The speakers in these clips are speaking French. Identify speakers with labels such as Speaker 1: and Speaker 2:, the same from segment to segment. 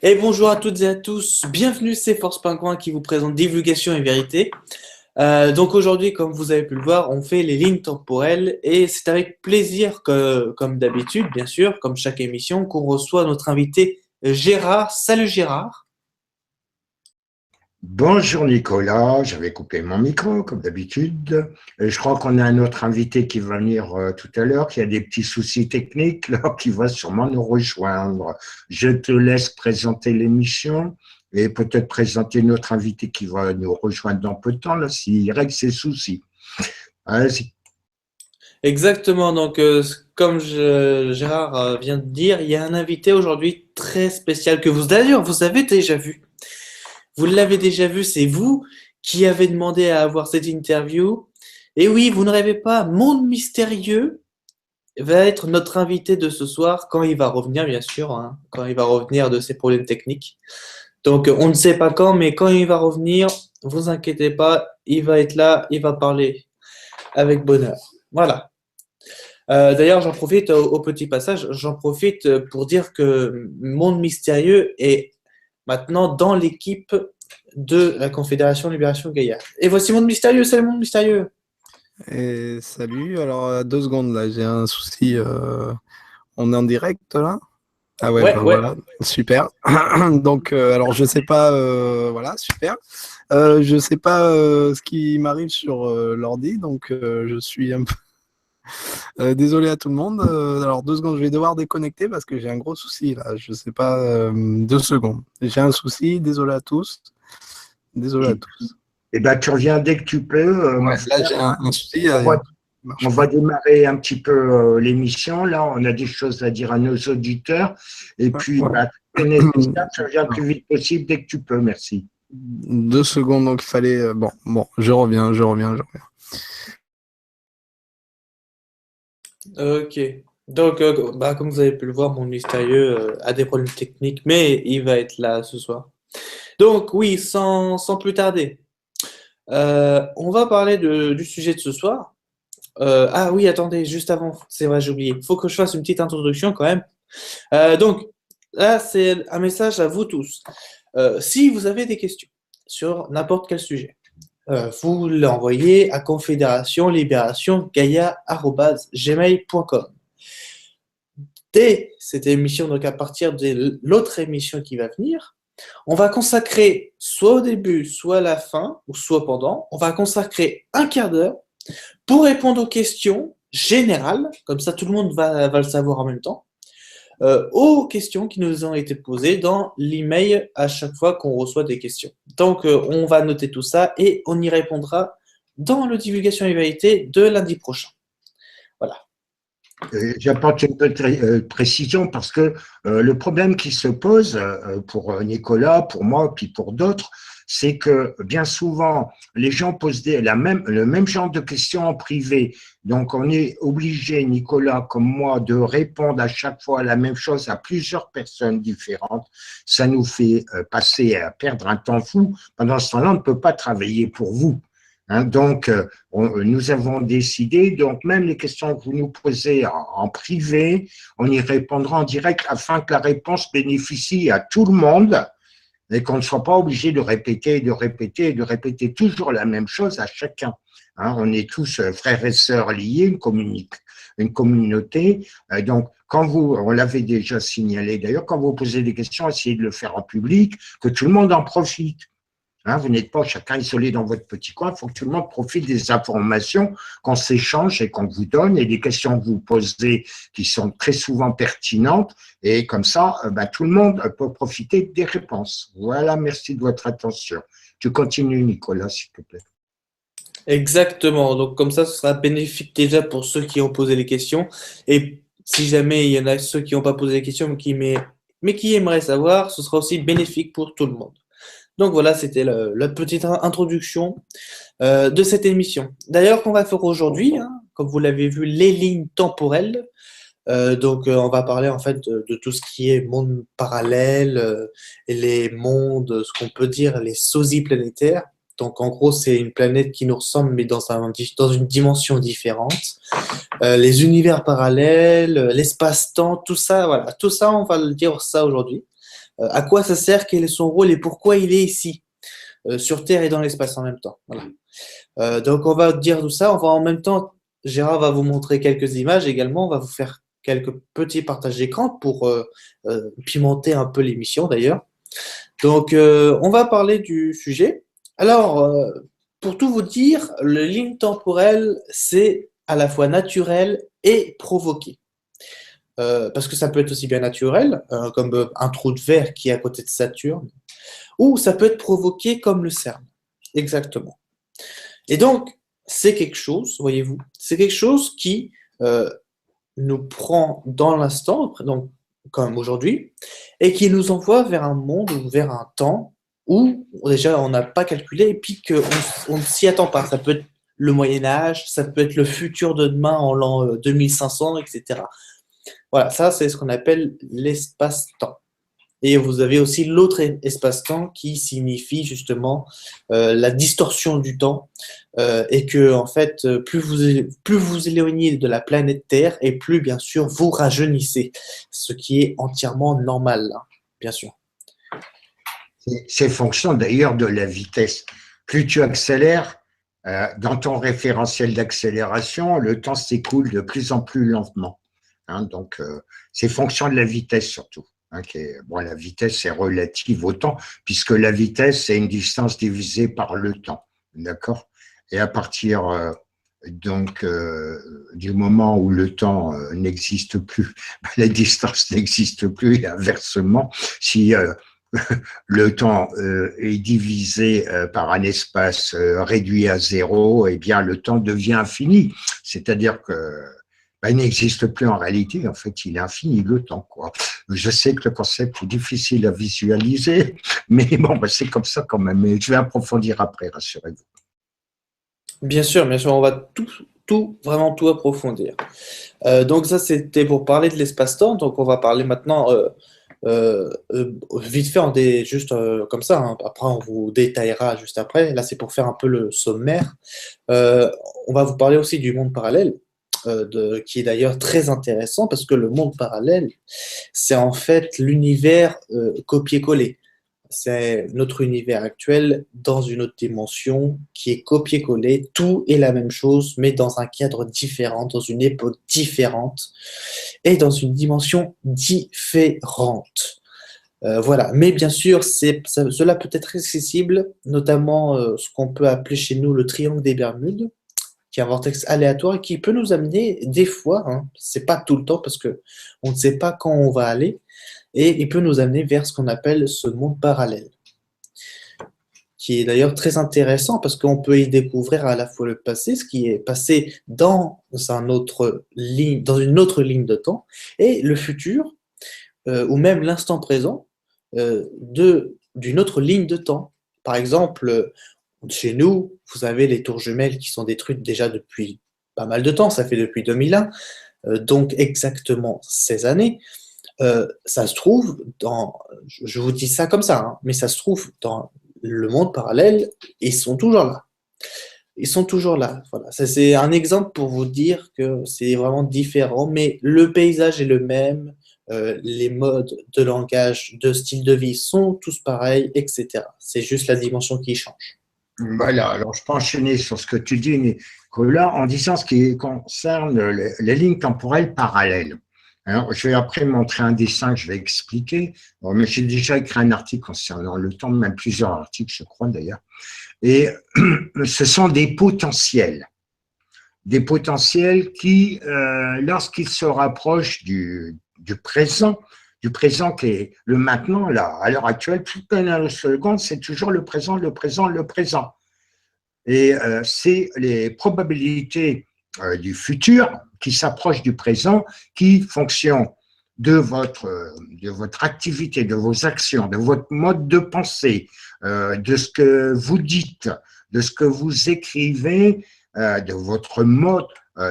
Speaker 1: Et bonjour à toutes et à tous, bienvenue, c'est Force Pingouin qui vous présente Divulgation et Vérité. Donc aujourd'hui, comme vous avez pu le voir, on fait les lignes temporelles et c'est avec plaisir que, comme d'habitude, bien sûr, comme chaque émission, qu'on reçoit notre invité Gérard. Salut Gérard.
Speaker 2: Bonjour Nicolas, j'avais coupé mon micro comme d'habitude. Je crois qu'on a un autre invité qui va venir tout à l'heure, qui a des petits soucis techniques, là, qui va sûrement nous rejoindre. Je te laisse présenter l'émission et peut-être présenter notre invité qui va nous rejoindre dans peu de temps, là, s'il règle ses soucis. Allez-y.
Speaker 1: Exactement, donc comme Gérard vient de dire, il y a un invité aujourd'hui très spécial que vous d'ailleurs vous avez déjà vu. Vous l'avez déjà vu, c'est vous qui avez demandé à avoir cette interview. Et oui, vous ne rêvez pas, Monde Mystérieux va être notre invité de ce soir quand il va revenir, bien sûr, hein, quand il va revenir de ses problèmes techniques. Donc, on ne sait pas quand, mais quand il va revenir, vous inquiétez pas, il va être là, il va parler avec bonheur. Voilà. D'ailleurs, j'en profite au petit passage, j'en profite pour dire que Monde Mystérieux est maintenant dans l'équipe de la Confédération Libération Gaïa. Et voici Monde Mystérieux, c'est le Monde Mystérieux.
Speaker 3: Et salut, alors 2 secondes là, j'ai un souci. On est en direct là? Ah ouais,
Speaker 1: Ouais,
Speaker 3: bah
Speaker 1: ouais.
Speaker 3: voilà, super. Donc, alors je sais pas, voilà, super. Je sais pas ce qui m'arrive sur l'ordi, donc je suis un peu désolé à tout le monde. Alors 2 secondes, je vais devoir déconnecter parce que j'ai un gros souci là. Je sais pas, 2 secondes. J'ai un souci, désolé à tous. Désolé à tous.
Speaker 2: Eh ben, tu reviens dès que tu peux.
Speaker 3: Ouais, là j'ai un souci.
Speaker 2: On va démarrer un petit peu l'émission. Là, on a des choses à dire à nos auditeurs. Et puis,
Speaker 3: Ouais.
Speaker 2: bah, c'est nécessaire. Tu reviens le plus vite possible dès que tu peux. Merci.
Speaker 3: 2 secondes, donc il fallait. Bon, je reviens.
Speaker 1: Ok. Donc, comme vous avez pu le voir, Monde Mystérieux a des problèmes techniques, mais il va être là ce soir. Donc, oui, sans plus tarder, on va parler du sujet de ce soir. Ah oui, attendez, juste avant, c'est vrai, j'ai oublié. Il faut que je fasse une petite introduction quand même. Donc, là, c'est un message à vous tous. Si vous avez des questions sur n'importe quel sujet, vous l'envoyez à confédération-libération-gaia@gmail.com. Dès cette émission, donc à partir de l'autre émission qui va venir, on va consacrer soit au début, soit à la fin, ou soit pendant, on va consacrer un quart d'heure pour répondre aux questions générales, comme ça tout le monde va le savoir en même temps, aux questions qui nous ont été posées dans l'email à chaque fois qu'on reçoit des questions. Donc on va noter tout ça et on y répondra dans le Divulgation et Vérité de lundi prochain. Voilà.
Speaker 2: J'apporte une petite précision parce que le problème qui se pose pour Nicolas, pour moi, puis pour d'autres, c'est que bien souvent, les gens posent le même genre de questions en privé. Donc, on est obligé, Nicolas comme moi, de répondre à chaque fois à la même chose à plusieurs personnes différentes. Ça nous fait passer à perdre un temps fou. Pendant ce temps-là, on ne peut pas travailler pour vous. Donc, nous avons décidé, donc même les questions que vous nous posez en privé, on y répondra en direct afin que la réponse bénéficie à tout le monde et qu'on ne soit pas obligé de répéter, de répéter et de répéter toujours la même chose à chacun. On est tous frères et sœurs liés, une communauté. Donc, quand on l'avait déjà signalé d'ailleurs, quand vous posez des questions, essayez de le faire en public, que tout le monde en profite. Vous n'êtes pas chacun isolé dans votre petit coin, il faut que tout le monde profite des informations qu'on s'échange et qu'on vous donne et des questions que vous posez qui sont très souvent pertinentes et comme ça, tout le monde peut profiter des réponses. Voilà, merci de votre attention. Tu continues, Nicolas, s'il te plaît.
Speaker 1: Exactement. Donc comme ça, ce sera bénéfique déjà pour ceux qui ont posé les questions. Et si jamais il y en a ceux qui n'ont pas posé les questions, mais qui aimeraient savoir, ce sera aussi bénéfique pour tout le monde. Donc voilà, c'était la petite introduction de cette émission. D'ailleurs, qu'on va faire aujourd'hui, hein, comme vous l'avez vu, les lignes temporelles. Donc on va parler en fait de tout ce qui est monde parallèle, et les mondes, ce qu'on peut dire les sosies planétaires. Donc, en gros, c'est une planète qui nous ressemble, mais dans une dimension différente. Les univers parallèles, l'espace-temps, tout ça, voilà. Tout ça, on va le dire ça aujourd'hui. À quoi ça sert, quel est son rôle et pourquoi il est ici, sur Terre et dans l'espace en même temps. Voilà. Donc, on va dire tout ça. On va en même temps, Gérard va vous montrer quelques images également. On va vous faire quelques petits partages d'écran pour pimenter un peu l'émission d'ailleurs. Donc, on va parler du sujet. Alors, pour tout vous dire, le ligne temporelle, c'est à la fois naturel et provoqué. Parce que ça peut être aussi bien naturel, comme un trou de verre qui est à côté de Saturne, ou ça peut être provoqué comme le CERN. Exactement. Et donc, c'est quelque chose, voyez-vous, c'est quelque chose qui nous prend dans l'instant, donc comme aujourd'hui, et qui nous envoie vers un monde ou vers un temps où déjà on n'a pas calculé et puis qu'on ne s'y attend pas. Ça peut être le Moyen-Âge, ça peut être le futur de demain en l'an 2500, etc. Voilà, ça c'est ce qu'on appelle l'espace-temps. Et vous avez aussi l'autre espace-temps qui signifie justement la distorsion du temps et que en fait plus vous éloignez de la planète Terre et plus bien sûr vous rajeunissez, ce qui est entièrement normal, hein, bien sûr.
Speaker 2: C'est fonction d'ailleurs de la vitesse. Plus tu accélères, dans ton référentiel d'accélération, le temps s'écoule de plus en plus lentement. Hein, donc, c'est fonction de la vitesse surtout. Hein, bon, la vitesse est relative au temps, puisque la vitesse, c'est une distance divisée par le temps. D'accord? Et à partir du moment où le temps n'existe plus, la distance n'existe plus, et inversement, si le temps est divisé par un espace réduit à zéro, eh bien le temps devient infini. C'est-à-dire que il n'existe plus en réalité, en fait, il est infini le temps, quoi. Je sais que le concept est difficile à visualiser, mais bon, c'est comme ça quand même. Et je vais approfondir après, rassurez-vous.
Speaker 1: Bien sûr, on va vraiment tout approfondir. Donc ça, c'était pour parler de l'espace-temps. Donc on va parler maintenant vite fait, juste comme ça. Hein. Après, on vous détaillera juste après. Là, c'est pour faire un peu le sommaire. On va vous parler aussi du monde parallèle. Qui est d'ailleurs très intéressant parce que le monde parallèle, c'est en fait l'univers copié-collé. C'est notre univers actuel dans une autre dimension qui est copié-collé. Tout est la même chose, mais dans un cadre différent, dans une époque différente et dans une dimension différente. Voilà. Mais bien sûr, cela peut être accessible, notamment ce qu'on peut appeler chez nous le triangle des Bermudes, qui est un vortex aléatoire et qui peut nous amener des fois, hein, c'est pas tout le temps parce que on ne sait pas quand on va aller, et il peut nous amener vers ce qu'on appelle ce monde parallèle, qui est d'ailleurs très intéressant parce qu'on peut y découvrir à la fois le passé, ce qui est passé dans une autre ligne de temps, et le futur, ou même l'instant présent d'une autre ligne de temps. Par exemple, chez nous, vous avez les tours jumelles qui sont détruites déjà depuis pas mal de temps, ça fait depuis 2001, donc exactement 16 années. Ça se trouve je vous dis ça comme ça, hein, mais ça se trouve dans le monde parallèle, ils sont toujours là. Ils sont toujours là. Voilà. Ça, c'est un exemple pour vous dire que c'est vraiment différent, mais le paysage est le même, les modes de langage, de style de vie sont tous pareils, etc. C'est juste la dimension qui change.
Speaker 2: Voilà, alors je peux enchaîner sur ce que tu dis, Nicolas, en disant ce qui concerne les lignes temporelles parallèles. Alors, je vais après montrer un dessin que je vais expliquer. Bon, mais j'ai déjà écrit un article concernant le temps, même plusieurs articles, je crois d'ailleurs. Et ce sont des potentiels qui, lorsqu'ils se rapprochent du présent qui est le maintenant, là, à l'heure actuelle, toute la seconde, c'est toujours le présent, le présent, le présent. Et c'est les probabilités du futur qui s'approchent du présent, qui, fonction de votre activité, de vos actions, de votre mode de pensée, de ce que vous dites, de ce que vous écrivez, de votre mode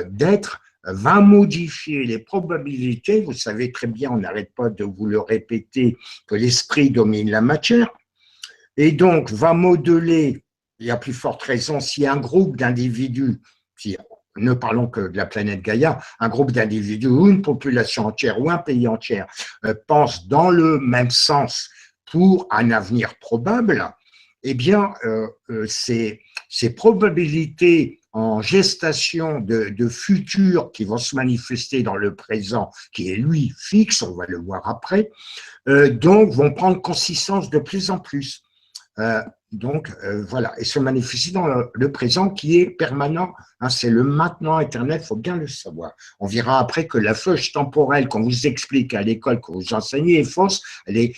Speaker 2: d'être, va modifier les probabilités. Vous savez très bien, on n'arrête pas de vous le répéter, que l'esprit domine la matière, et donc va modeler il y a plus forte raison, si un groupe d'individus, si, ne parlons que de la planète Gaïa, un groupe d'individus ou une population entière ou un pays entier pense dans le même sens pour un avenir probable, eh bien, ces probabilités en gestation de futur qui vont se manifester dans le présent, qui est lui fixe, on va le voir après, donc vont prendre consistance de plus en plus. Voilà, et se manifester dans le présent qui est permanent, hein, c'est le maintenant éternel, il faut bien le savoir. On verra après que la feuille temporelle qu'on vous explique à l'école, que vous enseignez est fausse, elle est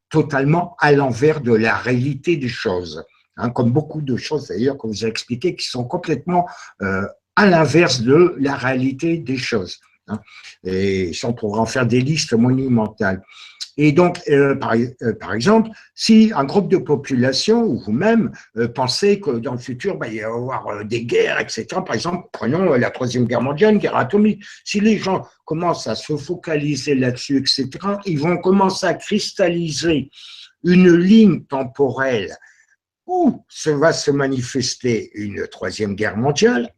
Speaker 2: totalement à l'envers de la réalité des choses, hein, comme beaucoup de choses d'ailleurs que vous avez expliquées qui sont complètement à l'inverse de la réalité des choses. Hein, et ça, on pourra en faire des listes monumentales. Et donc, par exemple, si un groupe de population ou vous-même pensez que dans le futur, il va y avoir des guerres, etc., par exemple, prenons la Troisième Guerre mondiale, une guerre atomique, si les gens commencent à se focaliser là-dessus, etc., ils vont commencer à cristalliser une ligne temporelle où va se manifester une Troisième Guerre mondiale,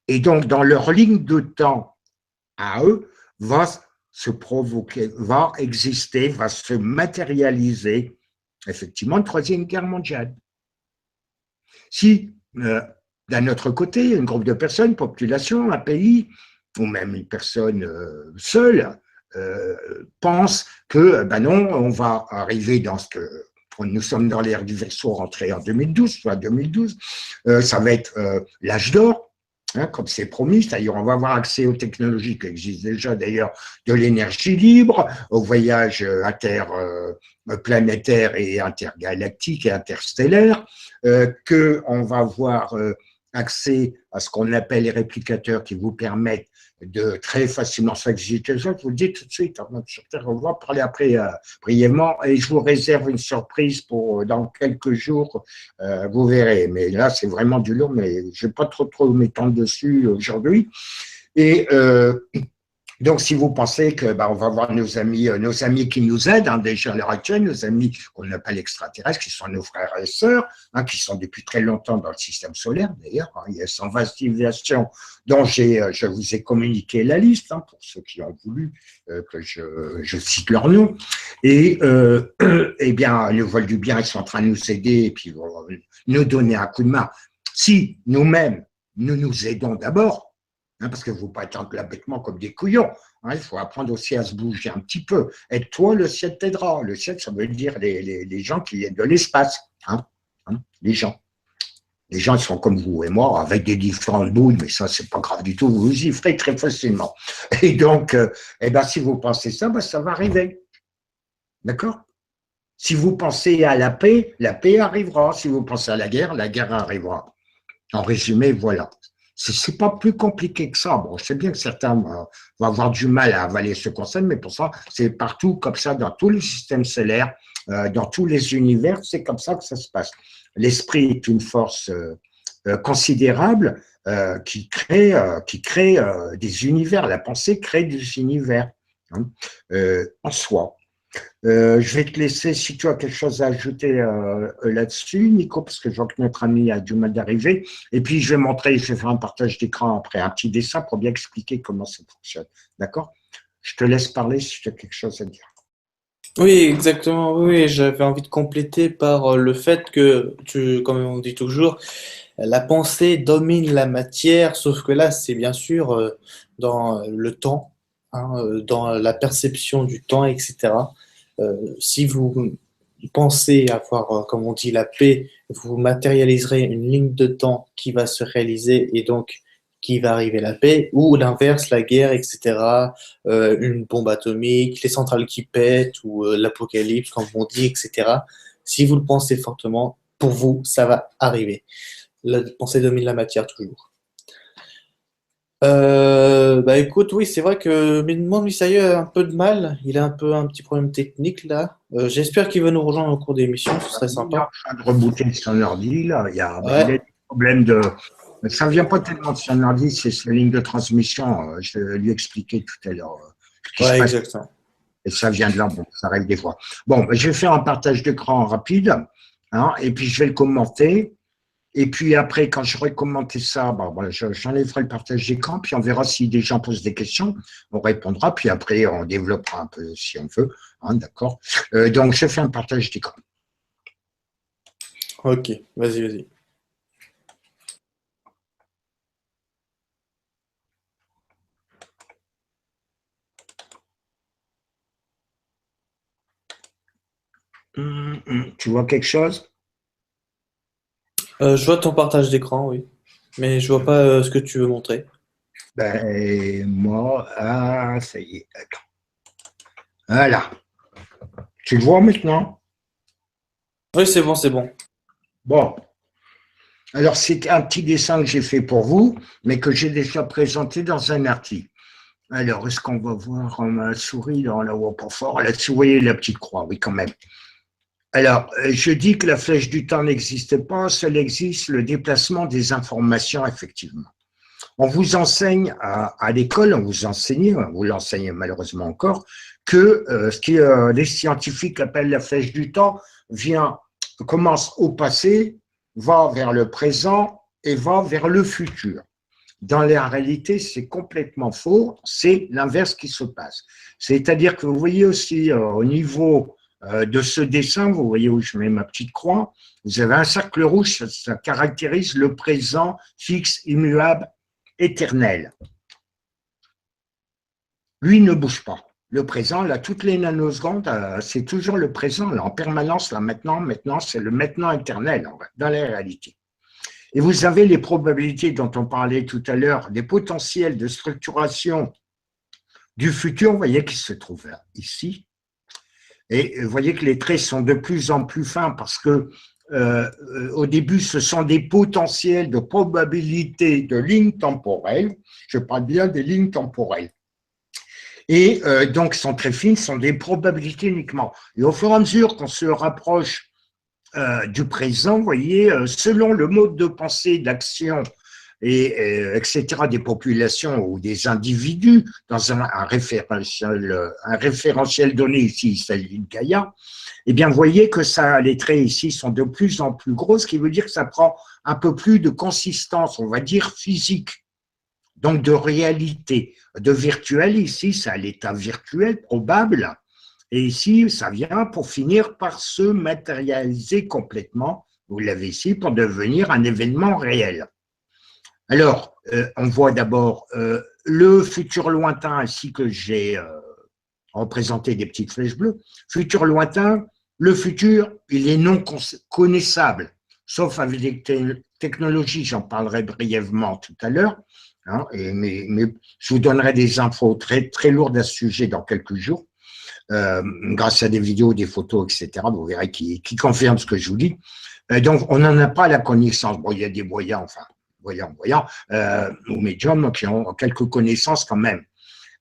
Speaker 2: et donc dans leur ligne de temps à eux, va se provoquer, va exister, va se matérialiser, effectivement, une Troisième Guerre mondiale. Si, d'un autre côté, un groupe de personnes, population, un pays, ou même une personne seule, pense que, ben non, on va arriver dans ce que nous sommes dans l'ère du Verseau, rentré en 2012, soit 2012, ça va être l'âge d'or, hein, comme c'est promis, c'est-à-dire on va avoir accès aux technologies qui existent déjà, d'ailleurs, de l'énergie libre, au voyage interplanétaire et intergalactique et interstellaire, qu'on va avoir accès à ce qu'on appelle les réplicateurs qui vous permettent de très facilement s'exécuter. Je vous le dis tout de suite, on va parler après brièvement, et je vous réserve une surprise pour dans quelques jours, vous verrez. Mais là, c'est vraiment du lourd, mais je ne vais pas trop m'étendre dessus aujourd'hui. Et donc, si vous pensez que on va voir nos amis qui nous aident, hein, déjà à l'heure actuelle, nos amis qu'on appelle extraterrestres, qui sont nos frères et sœurs, hein, qui sont depuis très longtemps dans le système solaire, d'ailleurs, hein, il y a 120 civilisations dont je vous ai communiqué la liste, hein, pour ceux qui ont voulu que je cite leur nom. Et eh bien, le vol du bien, ils sont en train de nous aider et puis vont nous donner un coup de main. Si nous-mêmes, nous aidons d'abord, parce que vous ne pouvez pas être là bêtement comme des couillons. Hein, il faut apprendre aussi à se bouger un petit peu. Aide-toi, le ciel t'aidera. Le ciel, ça veut dire les gens qui viennent de l'espace. Les gens. Les gens, ils sont comme vous et moi, avec des différentes boules, mais ça, c'est pas grave du tout. Vous vous y ferez très facilement. Et donc, si vous pensez ça, ça va arriver. D'accord ? Si vous pensez à la paix arrivera. Si vous pensez à la guerre arrivera. En résumé, voilà. C'est pas plus compliqué que ça. Bon, je sais bien que certains vont avoir du mal à avaler ce concept, mais pour ça, c'est partout comme ça, dans tous les systèmes solaires, dans tous les univers, c'est comme ça que ça se passe. L'esprit est une force considérable qui crée des univers. La pensée crée des univers en soi. Je vais te laisser, si tu as quelque chose à ajouter là-dessus, Nico, parce que je vois que notre ami a du mal d'arriver. Et puis, je vais faire un partage d'écran après, un petit dessin pour bien expliquer comment ça fonctionne. D'accord ? Je te laisse parler si tu as quelque chose à dire.
Speaker 1: Oui, exactement. Oui, j'avais envie de compléter par le fait que, comme on dit toujours, la pensée domine la matière, sauf que là, c'est bien sûr dans le temps, hein, dans la perception du temps, etc. Si vous pensez avoir, comme on dit, la paix, vous matérialiserez une ligne de temps qui va se réaliser et donc qui va arriver la paix, ou l'inverse, la guerre, etc., une bombe atomique, les centrales qui pètent, ou l'apocalypse, comme on dit, etc. Si vous le pensez fortement, pour vous, ça va arriver. La pensée domine la matière toujours. Écoute, oui, c'est vrai que mon Misaïe a un peu de mal. Il a un petit problème technique là. J'espère qu'il va nous rejoindre au cours des émissions, ce serait
Speaker 2: Il est en
Speaker 1: sympa.
Speaker 2: train de rebooter son ordi, là. Il a
Speaker 1: Ouais,
Speaker 2: des problèmes de. Ça ne vient pas tellement de son ordi, c'est sa ligne de transmission. Je vais lui expliquer tout à l'heure ce qui se
Speaker 1: ouais,
Speaker 2: passe.
Speaker 1: exactement.
Speaker 2: Et ça vient de là, bon, ça arrive des fois. Bon, je vais faire un partage d'écran rapide. hein, et puis je vais le commenter. Et puis après, quand j'aurai commenté ça, voilà, j'enlèverai le partage d'écran, puis on verra si des gens posent des questions, on répondra, puis après on développera un peu si on veut, hein, d'accord. Donc je fais un partage d'écran.
Speaker 1: Ok, vas-y, vas-y.
Speaker 2: Tu vois quelque chose?
Speaker 1: Je vois ton partage d'écran, oui. Mais je vois pas ce que tu veux montrer.
Speaker 2: Ben, moi, ça y est, attends. Voilà. Tu le vois maintenant?
Speaker 1: Oui, c'est bon, c'est bon.
Speaker 2: Bon. Alors, c'est un petit dessin que j'ai fait pour vous, mais que j'ai déjà présenté dans un article. Alors, est-ce qu'on va voir ma souris? Là, on la voit pas fort. Là-dessus, vous voyez la petite croix, oui, quand même. Alors, je dis que la flèche du temps n'existe pas, seul existe le déplacement des informations, effectivement. On vous enseigne à l'école, on vous enseigne, vous l'enseignez malheureusement encore, que ce que les scientifiques appellent la flèche du temps commence au passé, va vers le présent et va vers le futur. Dans la réalité, c'est complètement faux, c'est l'inverse qui se passe. C'est-à-dire que vous voyez aussi au niveau de ce dessin, vous voyez où je mets ma petite croix, vous avez un cercle rouge, ça caractérise le présent fixe, immuable, éternel. Lui ne bouge pas. Le présent, là, toutes les nanosecondes, c'est toujours le présent, là, en permanence, là, maintenant, c'est le maintenant éternel, dans la réalité. Et vous avez les probabilités dont on parlait tout à l'heure, des potentiels de structuration du futur, vous voyez, qui se trouvent là, ici. Et vous voyez que les traits sont de plus en plus fins parce que au début, ce sont des potentiels de probabilité de lignes temporelles. Je parle bien des lignes temporelles. Et donc, sont très fines, sont des probabilités uniquement. Et au fur et à mesure qu'on se rapproche du présent, vous voyez, selon le mode de pensée, d'action, etc., des populations ou des individus, dans un référentiel donné ici, il s'agit de Gaïa, eh bien, vous voyez que ça, les traits ici sont de plus en plus gros, ce qui veut dire que ça prend un peu plus de consistance, on va dire physique, donc de réalité. De virtuel, ici, c'est à l'état virtuel probable, et ici, ça vient pour finir par se matérialiser complètement, vous l'avez ici, pour devenir un événement réel. Alors, on voit d'abord le futur lointain, ainsi que j'ai représenté des petites flèches bleues. Futur lointain, le futur, il est non connaissable, sauf avec des technologies, j'en parlerai brièvement tout à l'heure, hein, mais je vous donnerai des infos très, très lourdes à ce sujet dans quelques jours. Grâce à des vidéos, des photos, etc. Vous verrez qui confirment ce que je vous dis. Donc, on n'en a pas la connaissance. Bon, il y a des voyants, ou médiums qui ont quelques connaissances quand même.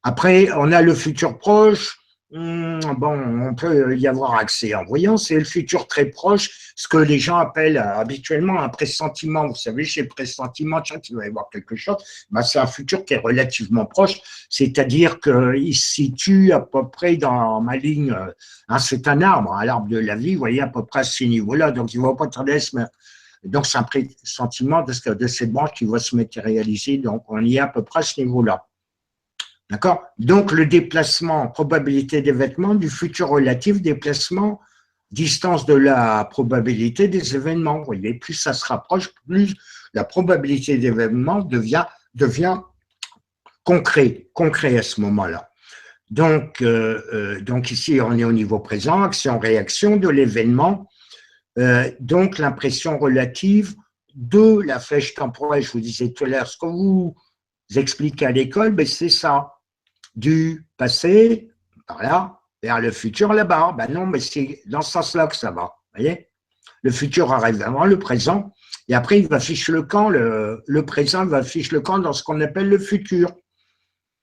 Speaker 2: Après, on a le futur proche. Bon, on peut y avoir accès en voyant, c'est le futur très proche, ce que les gens appellent habituellement un pressentiment. Vous savez, chez le pressentiment, tiens, tu vas y voir quelque chose, ben, c'est un futur qui est relativement proche, c'est-à-dire qu'il se situe à peu près dans ma ligne, hein, c'est un arbre, hein, l'arbre de la vie, vous voyez, à peu près à ce niveau-là, donc il ne va pas tarder à se mettre. Donc, c'est un pressentiment de cette branche qui va se matérialiser, donc on y est à peu près à ce niveau-là. D'accord? Donc, le déplacement, probabilité d'événement, du futur relatif, déplacement, distance de la probabilité des événements. Vous voyez, plus ça se rapproche, plus la probabilité d'événement devient concret à ce moment-là. Donc ici, on est au niveau présent, action-réaction de l'événement. Donc, l'impression relative de la flèche temporelle, je vous disais tout à l'heure, ce que vous expliquez à l'école, ben c'est ça. Du passé, par là, vers le futur là-bas. Ben non, mais c'est dans ce sens-là que ça va. Vous voyez? Le futur arrive avant le présent, et après, il va ficher le camp, le présent va ficher le camp dans ce qu'on appelle le futur.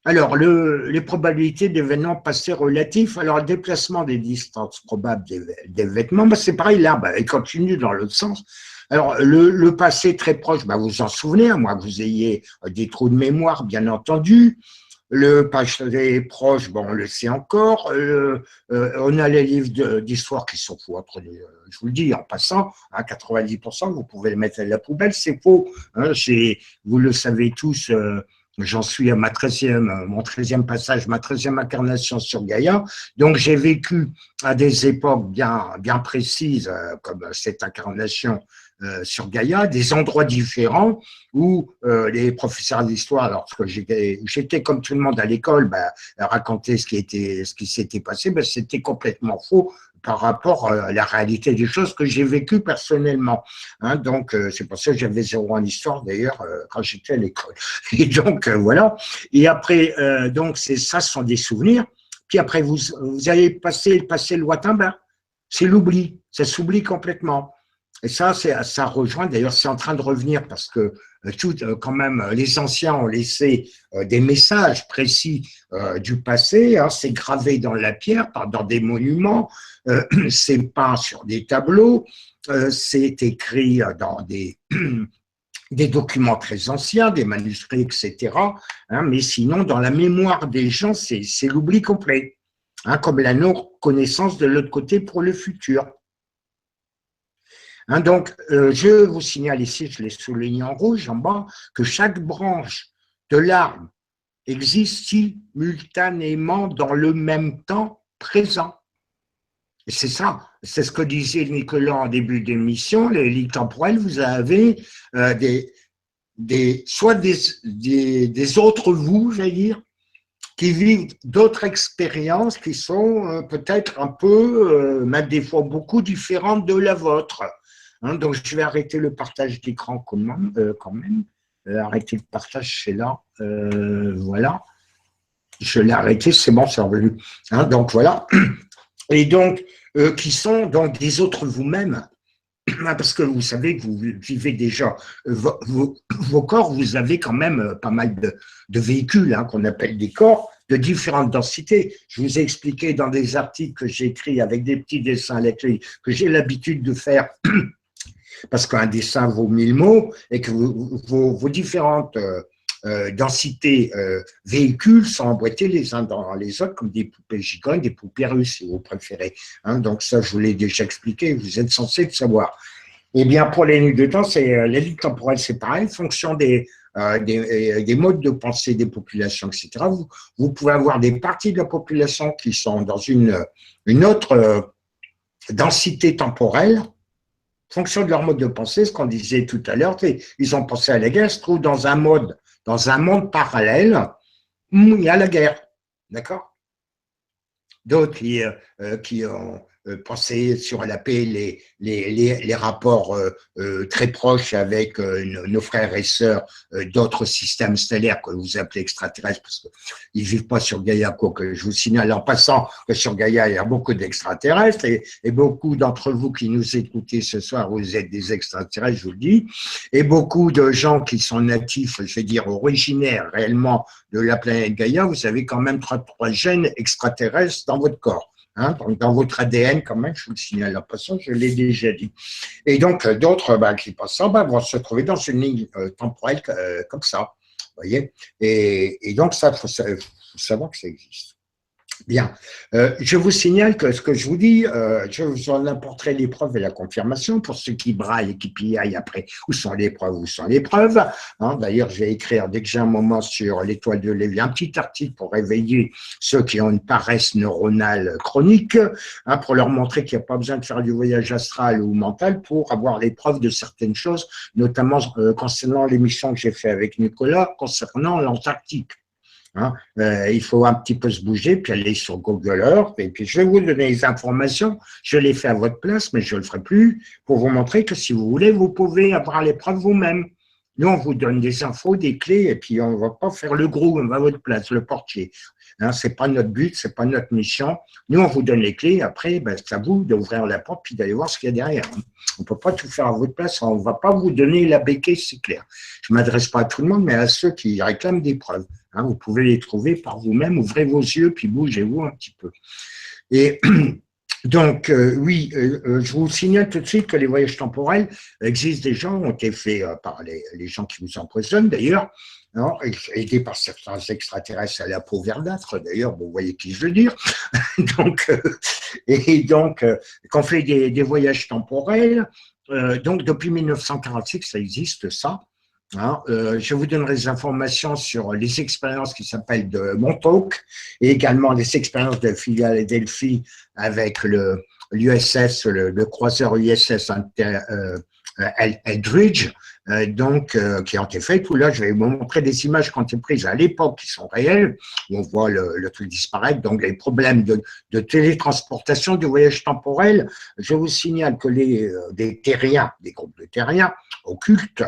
Speaker 2: Alors, les probabilités d'événements passés relatifs, alors le déplacement des distances probables d'événements, ben c'est pareil là, ben, il continue dans l'autre sens. Alors, le passé très proche, ben vous en souvenez, à moins que vous ayez des trous de mémoire, bien entendu. Le passé proche, bon, on le sait encore. On a les livres d'histoire qui sont faux. Je vous le dis en passant, à 90%, vous pouvez les mettre à la poubelle, c'est faux. Hein, vous le savez tous, j'en suis à mon 13e passage, ma 13e incarnation sur Gaïa. Donc, j'ai vécu à des époques bien précises, comme cette incarnation sur Gaïa, des endroits différents où les professeurs d'histoire, lorsque j'étais comme tout le monde à l'école, raconter ce qui s'était passé, c'était complètement faux par rapport à la réalité des choses que j'ai vécues personnellement. Hein, donc, c'est pour ça que j'avais 0 en histoire, d'ailleurs, quand j'étais à l'école. Et donc, voilà. Et après, donc, ça, ce sont des souvenirs. Puis après, vous allez passer le passé lointain, c'est l'oubli. Ça s'oublie complètement. Et ça rejoint, d'ailleurs, c'est en train de revenir parce que quand même, les anciens ont laissé des messages précis du passé, hein, c'est gravé dans la pierre, dans des monuments, c'est peint sur des tableaux, c'est écrit dans des documents très anciens, des manuscrits, etc. Hein, mais sinon, dans la mémoire des gens, c'est l'oubli complet, hein, comme la non-connaissance de l'autre côté pour le futur. Hein, donc, je vous signale ici, je l'ai souligné en rouge en bas, que chaque branche de l'arbre existe simultanément dans le même temps présent. Et c'est ça, c'est ce que disait Nicolas en début d'émission, les lignes temporelles, vous avez soit des autres vous, j'allais dire, qui vivent d'autres expériences qui sont peut-être un peu, même des fois beaucoup différentes de la vôtre. Hein, donc, je vais arrêter le partage d'écran quand même. Arrêter le partage, c'est là. Voilà. Je l'ai arrêté, c'est bon, c'est revenu. Hein, donc, voilà. Et donc, qui sont donc des autres vous-même. Parce que vous savez que vous vivez déjà vos corps, vous avez quand même pas mal de véhicules, hein, qu'on appelle des corps, de différentes densités. Je vous ai expliqué dans des articles que j'ai écrits avec des petits dessins à la clé, que j'ai l'habitude de faire parce qu'un dessin vaut 1000 mots et que vos différentes densités véhicules sont emboîtés les uns dans les autres comme des poupées gigantesques, des poupées russes, si vous préférez. Hein, donc ça, je vous l'ai déjà expliqué, vous êtes censé le savoir. Eh bien, pour les lignes de temps, les lignes temporelles, c'est pareil, en fonction des modes de pensée des populations, etc. Vous pouvez avoir des parties de la population qui sont dans une autre densité temporelle, en fonction de leur mode de pensée, ce qu'on disait tout à l'heure, ils ont pensé à la guerre, se trouvent dans un monde parallèle où il y a la guerre, d'accord? D'autres qui ont pensé sur la paix, les rapports très proches avec nos frères et sœurs d'autres systèmes stellaires que vous appelez extraterrestres, parce qu'ils ne vivent pas sur Gaïa, quoique je vous signale en passant que sur Gaïa, il y a beaucoup d'extraterrestres, et beaucoup d'entre vous qui nous écoutez ce soir, vous êtes des extraterrestres, je vous le dis, et beaucoup de gens qui sont natifs, je vais dire originaires réellement de la planète Gaïa, vous avez quand même 33 gènes extraterrestres dans votre corps. Hein, dans votre ADN, quand même, je vous le signale en passant, je l'ai déjà dit. Et donc, d'autres qui passent ça vont se trouver dans une ligne temporelle comme ça, vous voyez. Et donc, ça, il faut savoir que ça existe. Bien. Je vous signale que ce que je vous dis, je vous en apporterai les preuves et la confirmation pour ceux qui braillent et qui piaillent après. Où sont les preuves? Où sont les preuves? Hein, d'ailleurs, je vais écrire dès que j'ai un moment sur l'étoile de Lévi un petit article pour réveiller ceux qui ont une paresse neuronale chronique, hein, pour leur montrer qu'il n'y a pas besoin de faire du voyage astral ou mental pour avoir les preuves de certaines choses, notamment concernant l'émission que j'ai fait avec Nicolas concernant l'Antarctique. Hein, il faut un petit peu se bouger, puis aller sur Google Earth, et puis je vais vous donner les informations, je les fais à votre place, mais je ne le ferai plus, pour vous montrer que si vous voulez, vous pouvez avoir les preuves vous-même. Nous, on vous donne des infos, des clés, et puis on ne va pas faire le gros, on va à votre place, le portier. Hein, ce n'est pas notre but, ce n'est pas notre mission. Nous, on vous donne les clés, après, c'est à vous d'ouvrir la porte, puis d'aller voir ce qu'il y a derrière. On ne peut pas tout faire à votre place, on ne va pas vous donner la béquille, c'est clair. Je ne m'adresse pas à tout le monde, mais à ceux qui réclament des preuves. Hein, vous pouvez les trouver par vous-même, ouvrez vos yeux, puis bougez-vous un petit peu. Et Donc, oui, je vous signale tout de suite que les voyages temporels existent déjà, ont été faits par les gens qui vous empoisonnent d'ailleurs, hein, aidés par certains extraterrestres à la peau verdâtre, d'ailleurs, vous voyez qui je veux dire. Donc, et donc, qu'on fait des voyages temporels, donc depuis 1946, ça existe ça. Hein, je vous donnerai des informations sur les expériences qui s'appellent de Montauk et également les expériences de Philadelphie avec l'USS, le croiseur USS Eldridge, qui ont été faites. Où là, je vais vous montrer des images qui ont été prises à l'époque qui sont réelles, où on voit le truc disparaître. Donc, les problèmes de télétransportation, du voyage temporel. Je vous signale que des terriens, des groupes de terriens occultes,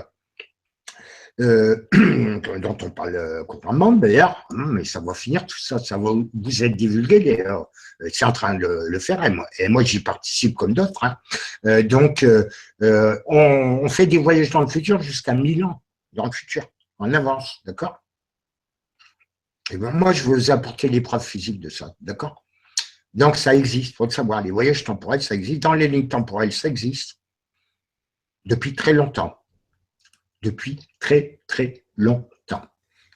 Speaker 2: dont on parle couramment d'ailleurs, mais ça va finir tout ça, ça va vous être divulgué d'ailleurs. C'est en train de le faire et moi j'y participe comme d'autres. Hein. Donc, on fait des voyages dans le futur jusqu'à 1000 ans dans le futur, en avance, d'accord? Et ben moi je vais vous apporter les preuves physiques de ça, d'accord? Donc ça existe, il faut le savoir, les voyages temporels ça existe, dans les lignes temporelles ça existe depuis très longtemps. Depuis très, très longtemps.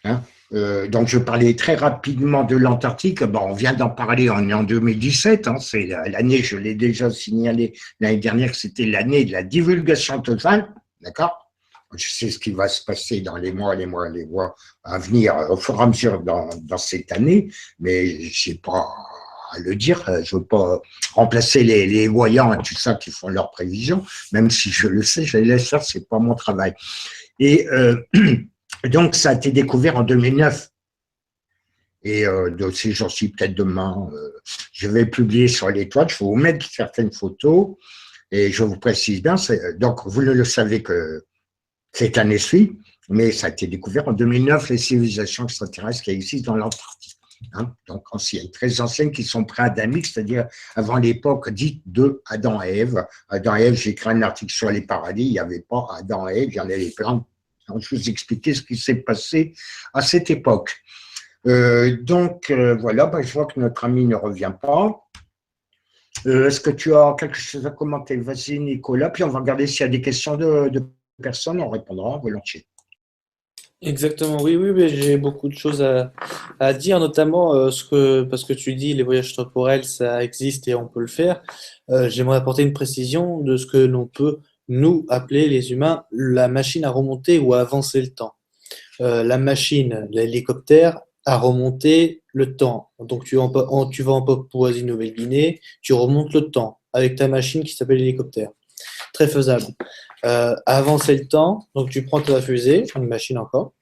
Speaker 2: Hein. Donc, je parlais très rapidement de l'Antarctique. Bon, on vient d'en parler, on est en 2017. Hein, c'est l'année, je l'ai déjà signalé l'année dernière, c'était l'année de la divulgation totale. D'accord? Je sais ce qui va se passer dans les mois à venir, au fur et à mesure dans cette année, mais je n'ai pas à le dire. Je ne veux pas remplacer les voyants et tout ça qui font leurs prévisions, même si je le sais, je les laisse faire, ce n'est pas mon travail. Et donc, ça a été découvert en 2009. Et si j'en suis peut-être demain, je vais publier sur les toiles, je vais vous mettre certaines photos, et je vous précise bien, donc vous ne le savez que cette année-ci, mais ça a été découvert en 2009, les civilisations extraterrestres qui existent dans l'Antarctique. Hein, donc anciennes, très anciennes, qui sont pré-adamiques, c'est-à-dire avant l'époque dite de Adam et Ève. Adam et Ève, j'ai écrit un article sur les paradis, il n'y avait pas Adam et Ève, il y en avait plein. Donc, je vous expliquer ce qui s'est passé à cette époque. Voilà, je vois que notre ami ne revient pas. Est-ce que tu as quelque chose à commenter? Vas-y, Nicolas, puis on va regarder s'il y a des questions de personnes, on répondra volontiers.
Speaker 1: Exactement, oui, oui, mais j'ai beaucoup de choses à dire, notamment parce que tu dis les voyages temporels, ça existe et on peut le faire. J'aimerais apporter une précision de ce que l'on peut, nous, appeler les humains, la machine à remonter ou à avancer le temps. La machine, l'hélicoptère, a remonté le temps. Donc tu vas en Papouasie-Nouvelle-Guinée, tu remontes le temps avec ta machine qui s'appelle l'hélicoptère. Très faisable. Avancer le temps, donc tu prends ta fusée, une machine encore,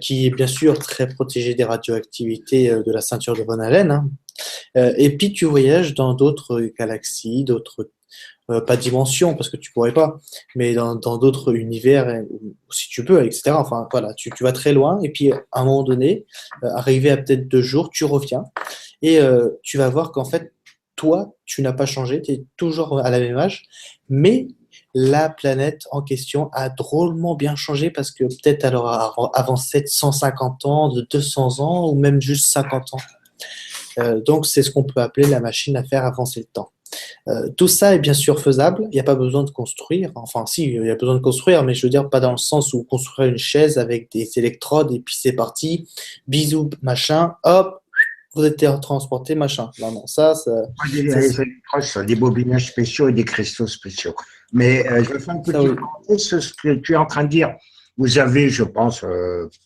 Speaker 1: qui est bien sûr très protégée des radioactivités de la ceinture de Von Allen, hein. Et puis tu voyages dans d'autres galaxies, d'autres, pas dimensions parce que tu pourrais pas, mais dans d'autres univers, si tu peux, etc. Enfin voilà, tu vas très loin et puis à un moment donné, arrivé à peut-être 2 jours, tu reviens et tu vas voir qu'en fait, toi, tu n'as pas changé, tu es toujours à la même âge, mais la planète en question a drôlement bien changé parce que peut-être elle aura avancé de 150 ans, de 200 ans ou même juste 50 ans. Donc, c'est ce qu'on peut appeler la machine à faire avancer le temps. Tout ça est bien sûr faisable, il n'y a pas besoin de construire, enfin si, il y a besoin de construire, mais je veux dire pas dans le sens où construire une chaise avec des électrodes et puis c'est parti, bisous, machin, hop, vous êtes transporté, machin. Non, non, ça
Speaker 2: Les électrodes sont des bobinages spéciaux et des cristaux spéciaux. Mais je vais faire une petite parenthèse sur ce que tu es en train de dire. Vous avez, je pense,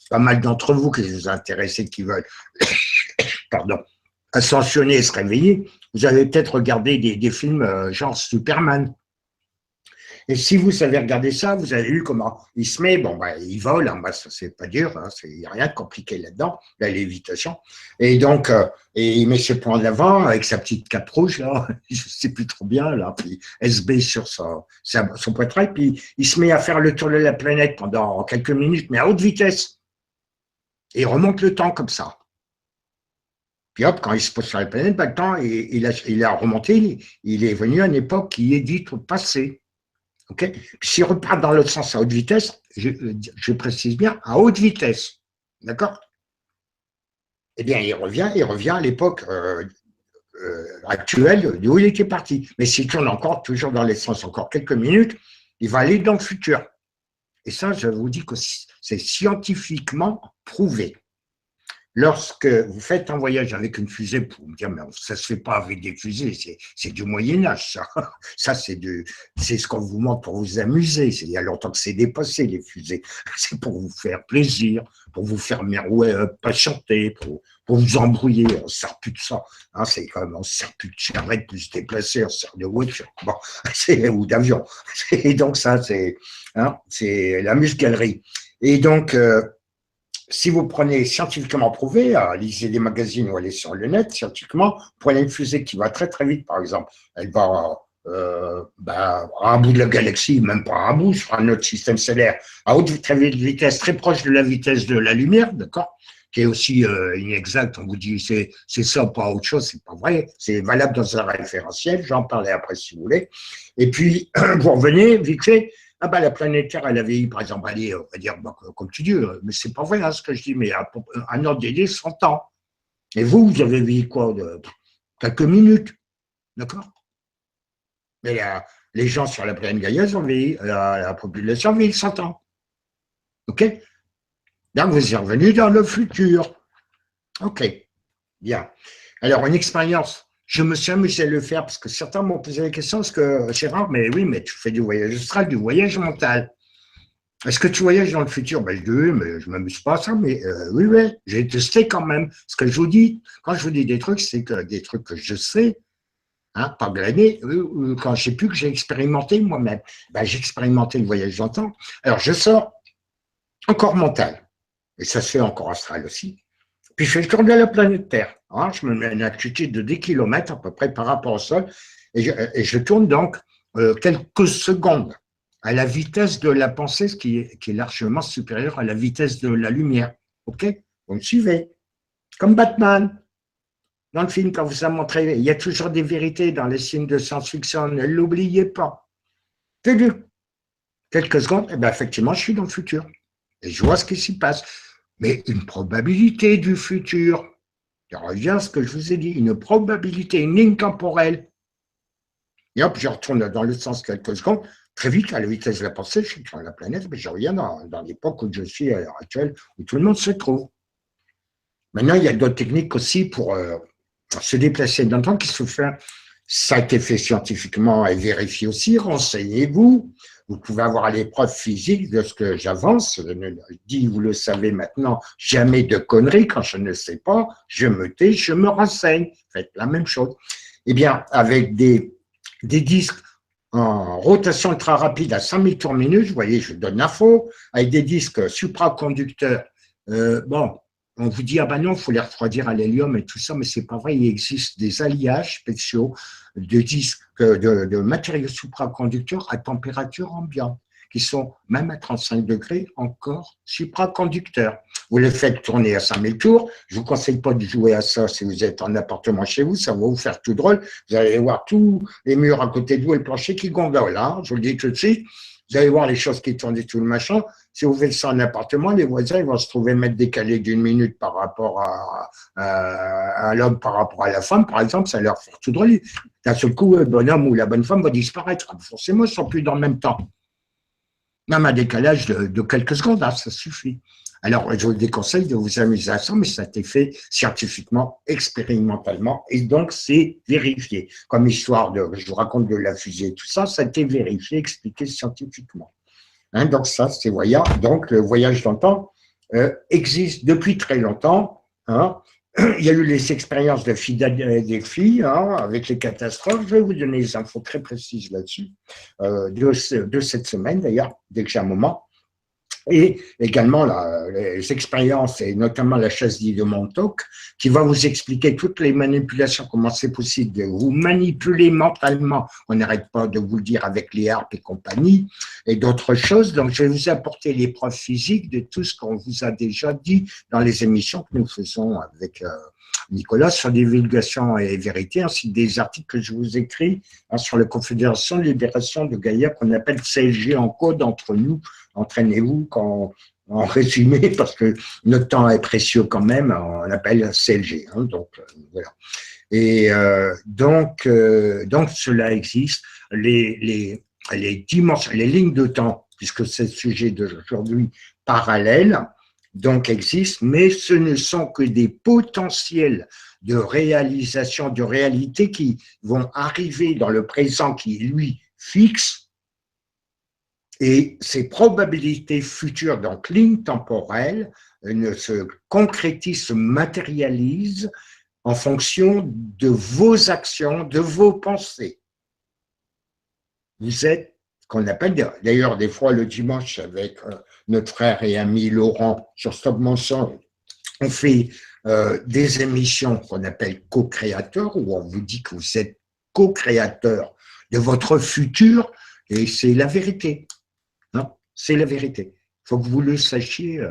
Speaker 2: pas mal d'entre vous qui vous intéressent, qui veulent pardon, ascensionner et se réveiller. Vous avez peut-être regardé des films genre Superman. Et si vous savez regarder ça, vous avez vu comment il se met, il vole, hein, ça c'est pas dur, hein, il n'y a rien de compliqué là-dedans, la lévitation. Et donc, et il met ses poings de l'avant avec sa petite cape rouge, là, je ne sais plus trop bien, là, puis SB sur son poitrail, puis il se met à faire le tour de la planète pendant quelques minutes, mais à haute vitesse. Et il remonte le temps comme ça. Puis hop, quand il se pose sur la planète, maintenant, il a remonté, il est venu à une époque qui est dite au passé. Okay. S'il repart dans l'autre sens à haute vitesse, je précise bien, à haute vitesse, d'accord? Eh bien, il revient à l'époque actuel d'où il était parti. Mais s'il tourne encore, toujours dans l'essence, encore quelques minutes, il va aller dans le futur. Et ça, je vous dis que c'est scientifiquement prouvé. Lorsque vous faites un voyage avec une fusée, pour me dire, mais ça se fait pas avec des fusées, c'est du Moyen-Âge, ça. Ça, c'est ce qu'on vous montre pour vous amuser. Il y a longtemps que c'est dépassé, les fusées. C'est pour vous faire plaisir, pour vous faire patienter, pour vous embrouiller. On ne sert plus de ça. Hein, c'est quand même, on ne sert plus de charrette pour se déplacer, on sert de voiture. Bon, ou d'avion. Et donc, ça, c'est l'amuse-galerie. Et donc, si vous prenez scientifiquement prouvé, lisez des magazines ou allez sur le net, scientifiquement, prenez une fusée qui va très très vite, par exemple, elle va à un bout de la galaxie, même pas à un bout, sur un autre système solaire, à haute vitesse, très proche de la vitesse de la lumière, d'accord, qui est aussi inexact. On vous dit c'est ça, pas autre chose, c'est pas vrai, c'est valable dans un référentiel, j'en parlerai après si vous voulez. Et puis, vous revenez, vite fait, la planète Terre, elle avait eu, par exemple, allez, on va dire, comme tu dis, mais c'est pas vrai hein, ce que je dis, mais un ordre d'idée, 100 ans. Et vous avez vu quoi quelques minutes, d'accord? Mais les gens sur la planète Gaïa, la population avait 100 ans. OK? Donc, vous êtes revenu dans le futur. OK, bien. Alors, une expérience. Je me suis amusé à le faire parce que certains m'ont posé la question, parce que Gérard, mais oui, mais tu fais du voyage astral, du voyage mental. Est-ce que tu voyages dans le futur? Je dis oui, mais je ne m'amuse pas à ça, mais oui, j'ai testé quand même. Ce que je vous dis, quand je vous dis des trucs, c'est que des trucs que je sais, hein, pas glaner, quand que j'ai expérimenté moi-même. J'ai expérimenté le voyage dans le temps. Alors, je sors encore mental, et ça se fait encore astral aussi. Puis je fais le tour de la planète Terre. Hein, je me mets à une altitude de 10 km à peu près par rapport au sol, et je tourne donc quelques secondes à la vitesse de la pensée, ce qui est largement supérieure à la vitesse de la lumière. OK? Vous me suivez? Comme Batman. Dans le film, quand vous a montré, il y a toujours des vérités dans les films de science-fiction, ne l'oubliez pas. Quelques secondes, effectivement, je suis dans le futur. Et je vois ce qui s'y passe. Mais une probabilité du futur. Je reviens à ce que je vous ai dit, une probabilité, une ligne temporelle. Et hop, je retourne dans le sens quelques secondes. Très vite, à la vitesse de la pensée, je suis sur la planète, mais je reviens dans l'époque où je suis à l'heure actuelle, où tout le monde se trouve. Maintenant, il y a d'autres techniques aussi pour se déplacer dans le temps qui se fait. Ça a été fait scientifiquement et vérifié aussi. Renseignez-vous. Vous pouvez avoir les preuves physiques de ce que j'avance. Je dis, vous le savez maintenant, jamais de conneries. Quand je ne sais pas, je me tais, je me renseigne. Faites la même chose. Eh bien, avec des disques en rotation ultra rapide à 5000 tours minute, vous voyez, je donne l'info, avec des disques supraconducteurs. On vous dit, non, il faut les refroidir à l'hélium et tout ça, mais c'est pas vrai, il existe des alliages spéciaux de disques, de matériaux supraconducteurs à température ambiante, qui sont, même à 35 degrés, encore supraconducteurs. Vous les faites tourner à 5000 tours, je vous conseille pas de jouer à ça si vous êtes en appartement chez vous, ça va vous faire tout drôle, vous allez voir tous les murs à côté de vous et le plancher qui gondolent, hein, je vous le dis tout de suite. Vous allez voir les choses qui tournent et tout le machin. Si vous faites ça en appartement, les voisins ils vont se trouver mettre décalé d'une minute par rapport à l'homme par rapport à la femme, par exemple, ça leur fait tout drôle. D'un seul coup, le bonhomme ou la bonne femme va disparaître. Forcément, ils ne sont plus dans le même temps. Même un décalage de quelques secondes, hein, ça suffit. Alors, je vous déconseille de vous amuser à ça, mais ça a été fait scientifiquement, expérimentalement, et donc c'est vérifié. Comme histoire je vous raconte de la fusée, tout ça, ça a été vérifié, expliqué scientifiquement. Hein, donc ça, c'est voyant. Donc le voyage dans le temps existe depuis très longtemps. Hein. Il y a eu les expériences de Philadelphie avec les catastrophes. Je vais vous donner des infos très précises là-dessus, de cette semaine d'ailleurs, dès que j'ai un moment. Et également les expériences, et notamment la chasse d'île de Montauk, qui va vous expliquer toutes les manipulations, comment c'est possible de vous manipuler mentalement. On n'arrête pas de vous le dire avec les harpes et compagnie, et d'autres choses. Donc, je vais vous apporter les preuves physiques de tout ce qu'on vous a déjà dit dans les émissions que nous faisons avec Nicolas sur divulgation et vérité, ainsi que des articles que je vous écris sur la Confédération de libération de Gaïa, qu'on appelle CLG en code entre nous. Entraînez-vous en résumé, parce que notre temps est précieux quand même, on appelle CLG. Hein, donc, voilà. Et donc cela existe. Les dimensions, les lignes de temps, puisque c'est le sujet d'aujourd'hui, parallèles, donc existent, mais ce ne sont que des potentiels de réalisation, de réalité qui vont arriver dans le présent qui, lui, fixe, et ces probabilités futures, donc lignes temporelles, ne se concrétisent, se matérialisent en fonction de vos actions, de vos pensées. Vous êtes, qu'on appelle, d'ailleurs des fois le dimanche avec notre frère et ami Laurent sur Stop Mensonge, on fait des émissions qu'on appelle co-créateurs, où on vous dit que vous êtes co-créateur de votre futur, et c'est la vérité. Non, c'est la vérité. Il faut que vous le sachiez.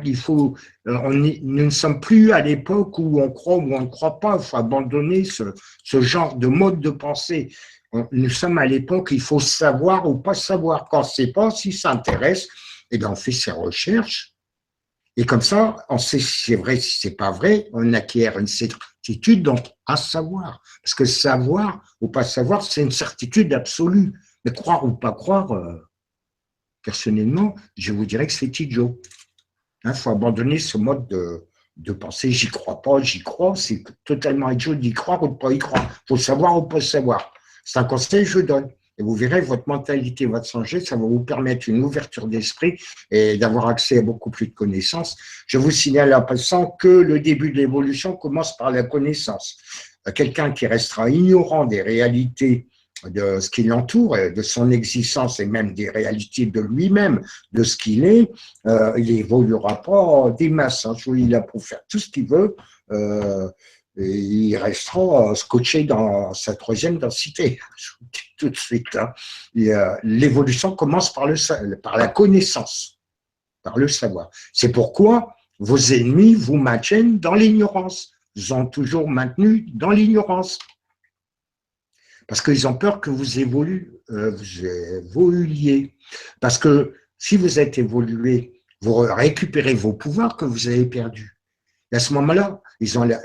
Speaker 2: Il faut, nous ne sommes plus à l'époque où on croit ou on ne croit pas. Il faut abandonner ce genre de mode de pensée. Nous sommes à l'époque, il faut savoir ou pas savoir. Quand on ne sait pas, si ça intéresse, eh bien on fait ses recherches. Et comme ça, on sait si c'est vrai, si c'est pas vrai, on acquiert une certitude, donc à savoir. Parce que savoir ou pas savoir, c'est une certitude absolue. Mais croire ou pas croire, personnellement, je vous dirais que c'est idiot. Il faut abandonner ce mode de pensée, j'y crois pas, j'y crois, c'est totalement idiot d'y croire ou de pas y croire. Il faut savoir ou pas savoir. C'est un conseil que je donne. Et vous verrez, votre mentalité va changer, ça va vous permettre une ouverture d'esprit et d'avoir accès à beaucoup plus de connaissances. Je vous signale en passant que le début de l'évolution commence par la connaissance. Quelqu'un qui restera ignorant des réalités de ce qui l'entoure, de son existence et même des réalités de lui-même, de ce qu'il est, il n'évoluera pas des masses. Il a pour faire tout ce qu'il veut, et il restera scotché dans sa troisième densité. Je vous dis tout de suite. L'évolution commence par la connaissance, par le savoir. C'est pourquoi vos ennemis vous maintiennent dans l'ignorance. Ils ont toujours maintenu dans l'ignorance. Parce qu'ils ont peur que vous évoluiez. Parce que si vous êtes évolué, vous récupérez vos pouvoirs que vous avez perdus. Et à ce moment-là,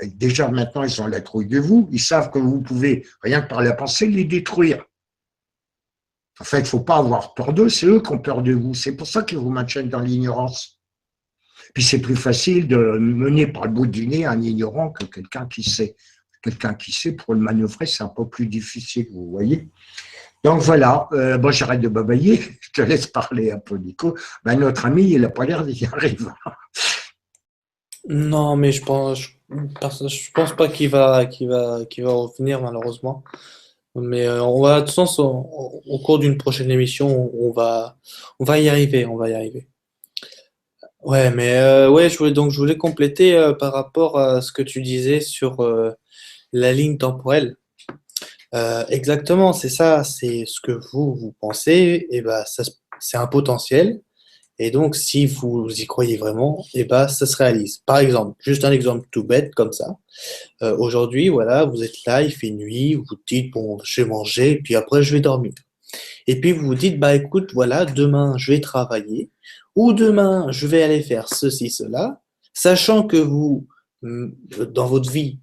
Speaker 2: déjà maintenant, ils ont la trouille de vous. Ils savent que vous pouvez, rien que par la pensée, les détruire. En fait, il ne faut pas avoir peur d'eux, c'est eux qui ont peur de vous. C'est pour ça qu'ils vous maintiennent dans l'ignorance. Puis c'est plus facile de mener par le bout du nez un ignorant que quelqu'un qui sait. Quelqu'un qui sait, pour le manœuvrer, c'est un peu plus difficile, vous voyez. Donc voilà, bon, j'arrête de babailler, je te laisse parler un peu, Nico. Notre ami, il n'a pas l'air d'y arriver.
Speaker 1: Non, mais je pense pas qu'il va revenir malheureusement. Mais on va, de toute façon, au cours d'une prochaine émission, on va y arriver, on va y arriver. Ouais, mais ouais, je voulais compléter par rapport à ce que tu disais sur la ligne temporelle. Exactement, c'est ça, c'est ce que vous pensez, et ben ça, c'est un potentiel. Et donc, si vous y croyez vraiment, et ben ça se réalise. Par exemple, juste un exemple tout bête comme ça. Aujourd'hui, voilà, vous êtes là, il fait nuit, vous dites, bon, je vais manger, puis après, je vais dormir. Et puis, vous vous dites, bah écoute, voilà, demain, je vais travailler, ou demain, je vais aller faire ceci, cela, sachant que dans votre vie,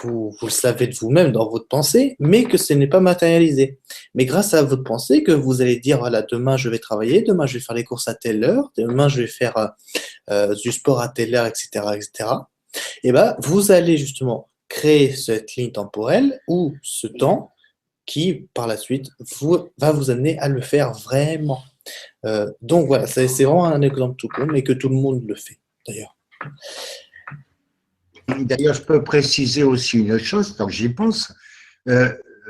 Speaker 1: vous le savez de vous-même dans votre pensée, mais que ce n'est pas matérialisé. Mais grâce à votre pensée, que vous allez dire, voilà, demain, je vais travailler, demain, je vais faire les courses à telle heure, demain, je vais faire du sport à telle heure, etc., etc., et ben, vous allez justement créer cette ligne temporelle ou ce temps qui, par la suite, va vous amener à le faire vraiment. Donc voilà, c'est vraiment un exemple tout con, mais que tout le monde le fait, d'ailleurs.
Speaker 2: D'ailleurs, je peux préciser aussi une chose, tant que j'y pense. Vous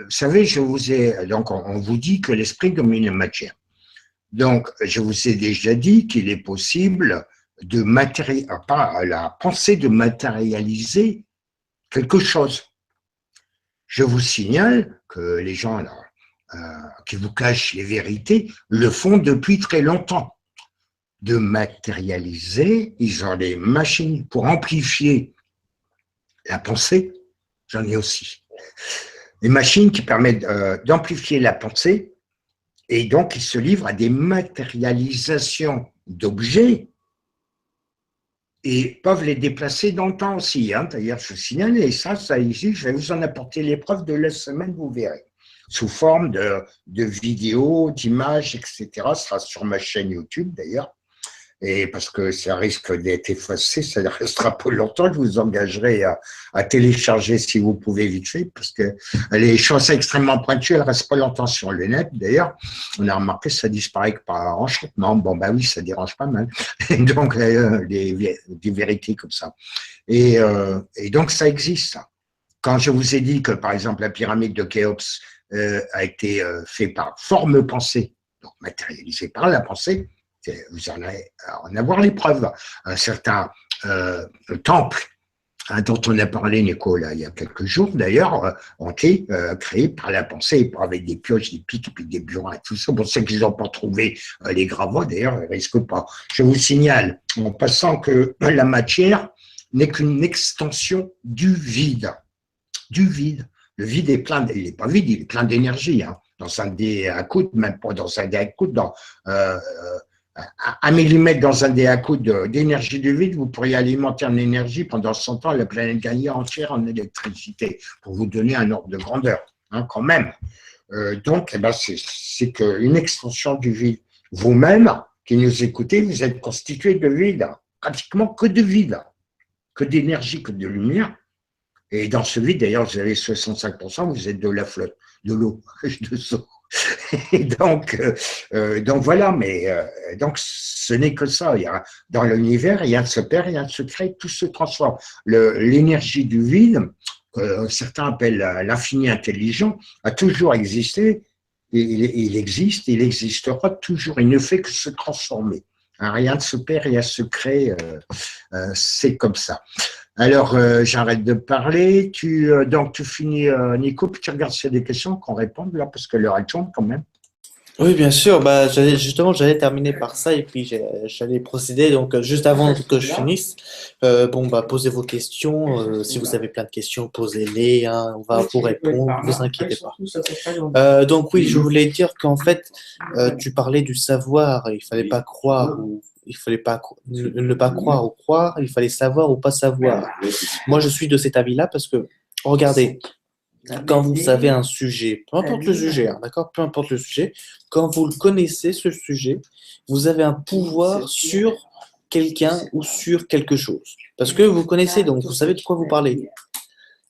Speaker 2: savez, donc on vous dit que l'esprit domine la matière. Donc, je vous ai déjà dit qu'il est possible la pensée de matérialiser quelque chose. Je vous signale que les gens là, qui vous cachent les vérités le font depuis très longtemps. De matérialiser, ils ont des machines pour amplifier la pensée, j'en ai aussi. Des machines qui permettent d'amplifier la pensée et donc ils se livrent à des matérialisations d'objets et peuvent les déplacer dans le temps aussi. Hein. D'ailleurs, je signale, et ça ici, je vais vous en apporter les preuves de la semaine, vous verrez, sous forme de vidéos, d'images, etc. Ce sera sur ma chaîne YouTube, d'ailleurs. Et parce que ça risque d'être effacé, ça ne restera pas longtemps, je vous engagerai à télécharger si vous pouvez vite fait, parce que les choses extrêmement pointues, elles ne restent pas longtemps sur le net. D'ailleurs, on a remarqué que ça disparaît par enchantement. Bon, bah oui, ça dérange pas mal. Et donc, des vérités comme ça. Et donc, ça existe, ça. Quand je vous ai dit que, par exemple, la pyramide de Khéops a été faite par forme pensée, donc matérialisée par la pensée, vous en allez en avoir les preuves. Un certain temple dont on a parlé, Nico, là, il y a quelques jours, d'ailleurs, ont été créés par la pensée, avec des pioches, des pics, et puis des burins et tout ça. Pour ceux qui n'ont pas trouvé les gravats, d'ailleurs, ils ne risquent pas. Je vous signale, en passant, que la matière n'est qu'une extension du vide. Du vide. Le vide est plein, il n'est pas vide, il est plein d'énergie. Hein. Dans un dé à coudre, même pas dans un dé à coudre, dans 1 millimètre dans un dé à coudre d'énergie du vide, vous pourriez alimenter en énergie pendant 100 ans la planète Gaïa entière en électricité, pour vous donner un ordre de grandeur, hein, quand même. Donc, eh ben, c'est qu'une extension du vide. Vous-même, qui nous écoutez, vous êtes constitué de vide, pratiquement que de vide, que d'énergie, que de lumière. Et dans ce vide, d'ailleurs, vous avez 65%, vous êtes de la flotte, de l'eau, de saut. Et donc voilà, mais donc ce n'est que ça. Il y a, dans l'univers, rien ne se perd, rien ne se crée, tout se transforme. L'énergie du vide, certains appellent l'infini intelligent, a toujours existé. Il existe, il existera toujours. Il ne fait que se transformer. Hein, rien ne se perd, rien ne se crée. C'est comme ça. Alors, j'arrête de parler. Donc, tu finis, Nico, puis tu regardes s'il y a des questions qu'on réponde là, parce que l'heure elle tourne quand même.
Speaker 1: Oui, bien sûr. Bah, j'allais terminer par ça et puis j'allais procéder. Donc, juste avant que je finisse, bon, bah, posez vos questions. Si vous avez plein de questions, posez-les. Hein, on va vous répondre. Ne vous inquiétez pas. Donc, oui, je voulais dire qu'en fait, tu parlais du savoir. Il fallait pas croire ou il fallait pas ne pas croire ou croire. Il fallait savoir ou pas savoir. Moi, je suis de cet avis-là parce que, regardez. Quand vous savez un sujet, peu importe le sujet, hein, d'accord? Peu importe le sujet, quand vous le connaissez, ce sujet, vous avez un pouvoir sur quelqu'un ou sur quelque chose. Parce que vous connaissez, donc vous savez de quoi vous parlez.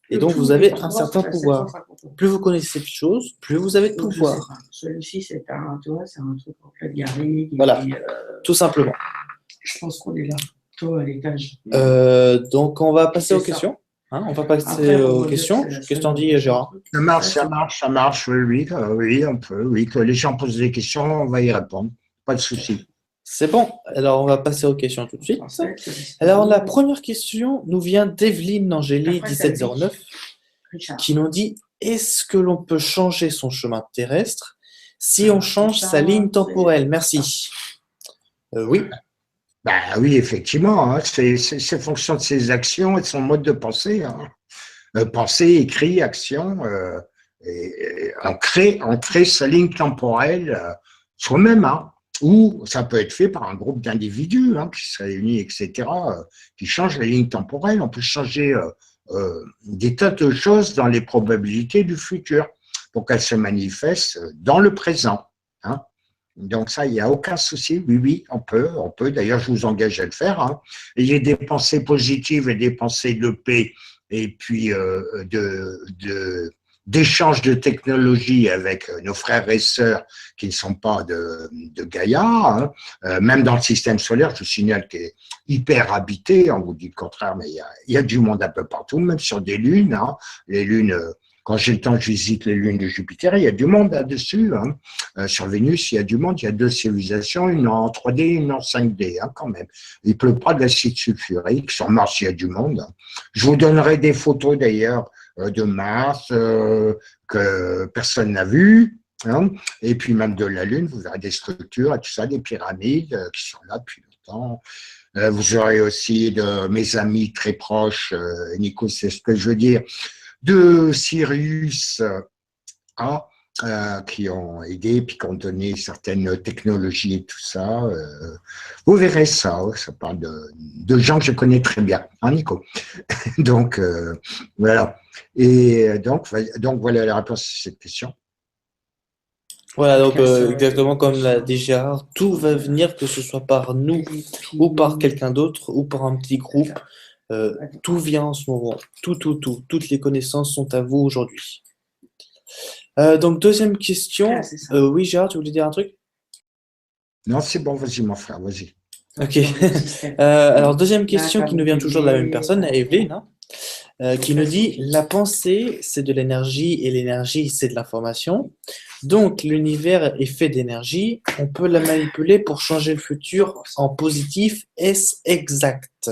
Speaker 1: Et donc vous avez un certain pouvoir. Plus vous connaissez de choses, plus vous avez de pouvoir.
Speaker 4: Celui-ci, c'est un truc en pleine garrigue.
Speaker 1: Voilà, tout simplement.
Speaker 4: Je pense qu'on est là, toi à l'étage.
Speaker 1: Donc on va passer aux questions. Hein, on va passer aux questions. Qu'est-ce que t'en dis, Gérard?
Speaker 2: Ça marche, oui, on peut, oui, que les gens posent des questions, on va y répondre, pas de souci.
Speaker 1: C'est bon, alors on va passer aux questions tout de suite. Alors la première question nous vient d'Evelyne Angélie 1709 qui nous dit: est-ce que l'on peut changer son chemin terrestre si on change sa ligne temporelle? Merci. Oui.
Speaker 2: Ben oui, effectivement, hein, c'est fonction de ses actions et de son mode de pensée. Hein. Pensée, écrit, action, on crée sa ligne temporelle soi-même, hein, ou ça peut être fait par un groupe d'individus hein, qui se réunissent, etc., qui changent la ligne temporelle. On peut changer des tas de choses dans les probabilités du futur pour qu'elles se manifestent dans le présent. Hein. Donc ça, il n'y a aucun souci. Oui, on peut. D'ailleurs, je vous engage à le faire. Hein. Ayez des pensées positives et des pensées de paix et puis d'échange de technologie avec nos frères et sœurs qui ne sont pas de Gaïa. Hein. Même dans le système solaire, je vous signale qu'il est hyper habité. On vous dit le contraire, mais il y a du monde un peu partout, même sur des lunes. Hein. Les lunes... Quand j'ai le temps, je visite les lunes de Jupiter, il y a du monde là-dessus. Hein. Sur Vénus, il y a du monde, il y a 2 civilisations, une en 3D, une en 5D, hein, quand même. Il ne pleut pas d'acide sulfurique. Sur Mars, il y a du monde. Je vous donnerai des photos d'ailleurs de Mars que personne n'a vues. Hein. Et puis même de la Lune, vous verrez des structures et tout ça, des pyramides qui sont là depuis longtemps. Vous aurez aussi de mes amis très proches, Nico, c'est ce que je veux dire, de Sirius A, qui ont aidé, puis qui ont donné certaines technologies et tout ça. Vous verrez ça, ça parle de gens que je connais très bien, hein, Nico. Donc, voilà. Et donc, voilà la réponse à cette question.
Speaker 1: Voilà, donc
Speaker 4: Classe,
Speaker 1: exactement comme l'a dit Gérard, tout va venir, que ce soit par nous ou par quelqu'un d'autre ou par un petit groupe. Tout vient en ce moment. Toutes les connaissances sont à vous aujourd'hui. Donc, deuxième question.
Speaker 4: Ah, c'est ça.
Speaker 1: Oui, Gérard, tu voulais dire un truc?
Speaker 2: Non, c'est bon, vas-y, mon frère, vas-y.
Speaker 1: Ok.
Speaker 4: Dans le système.
Speaker 1: Alors, deuxième question
Speaker 4: Là,
Speaker 1: qui nous vient toujours de la même personne,
Speaker 4: comme
Speaker 1: Evelyne, hein, qui nous dit, la pensée, c'est de l'énergie et l'énergie, c'est de l'information. Donc, l'univers est fait d'énergie. On peut la manipuler pour changer le futur en positif. Est-ce exact?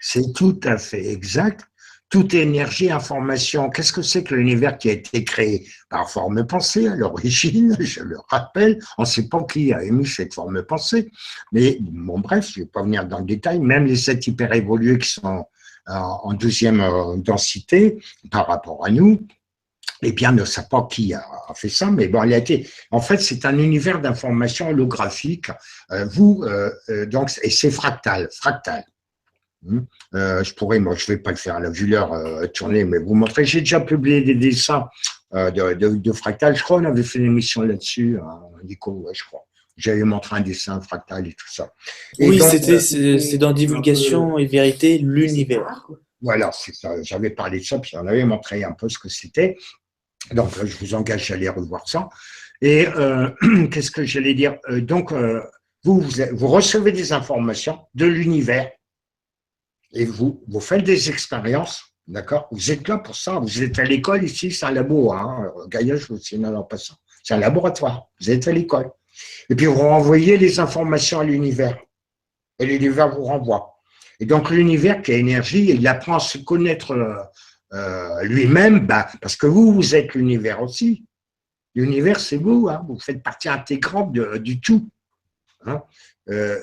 Speaker 2: C'est tout à fait exact. Toute énergie, information. Qu'est-ce que c'est que l'univers qui a été créé par forme pensée à l'origine? Je le rappelle, on ne sait pas qui a émis cette forme pensée. Mais bon, bref, je ne vais pas venir dans le détail. Même les êtres hyper évolués qui sont en deuxième densité par rapport à nous, eh bien, ne savent pas qui a fait ça, mais bon, en fait, c'est un univers d'information holographique. Donc, et c'est fractal. Moi, je vais pas le faire, la vu l'heure tourner, mais vous montrer. J'ai déjà publié des dessins de fractal. Je crois qu'on avait fait une émission là-dessus, Nico, ouais, je crois. J'avais montré un dessin fractal et tout ça. Et
Speaker 1: Oui,
Speaker 2: donc,
Speaker 1: c'est dans Divulgation et Vérité, l'univers.
Speaker 2: voilà, c'est ça. J'avais parlé de ça, puis on avait montré un peu ce que c'était. Donc, je vous engage à aller revoir ça. Et qu'est-ce que j'allais dire? Vous recevez des informations de l'univers et vous faites des expériences, d'accord? Vous êtes là pour ça. Vous êtes à l'école ici, c'est un labo, hein? Gaïa, je vous signale en passant. C'est un laboratoire. Vous êtes à l'école. Et puis, vous renvoyez les informations à l'univers. Et l'univers vous renvoie. Et donc, l'univers qui a énergie, il apprend à se connaître lui-même, parce que vous êtes l'univers aussi. L'univers, c'est vous, hein, vous faites partie intégrante du tout. Hein.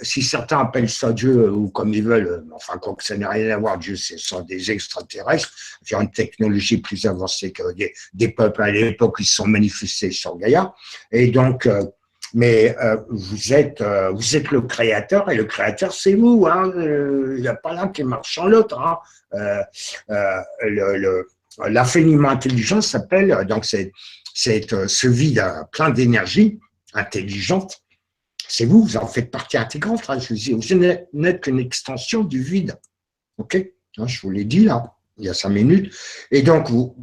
Speaker 2: Si certains appellent ça Dieu ou comme ils veulent, enfin, quoi que ça n'a rien à voir, Dieu, ce sont des extraterrestres, qui ont une technologie plus avancée que des peuples à l'époque qui se sont manifestés sur Gaïa. Et donc, vous êtes le créateur, et le créateur, c'est vous. Hein, il n'y a pas l'un qui marche sans l'autre. Hein. L'infiniment intelligent s'appelle, donc c'est ce vide plein d'énergie intelligente. C'est vous, vous en faites partie intégrante. Hein, vous n'êtes qu'une extension du vide. OK? Je vous l'ai dit là, il y a 5 minutes. Et donc, vous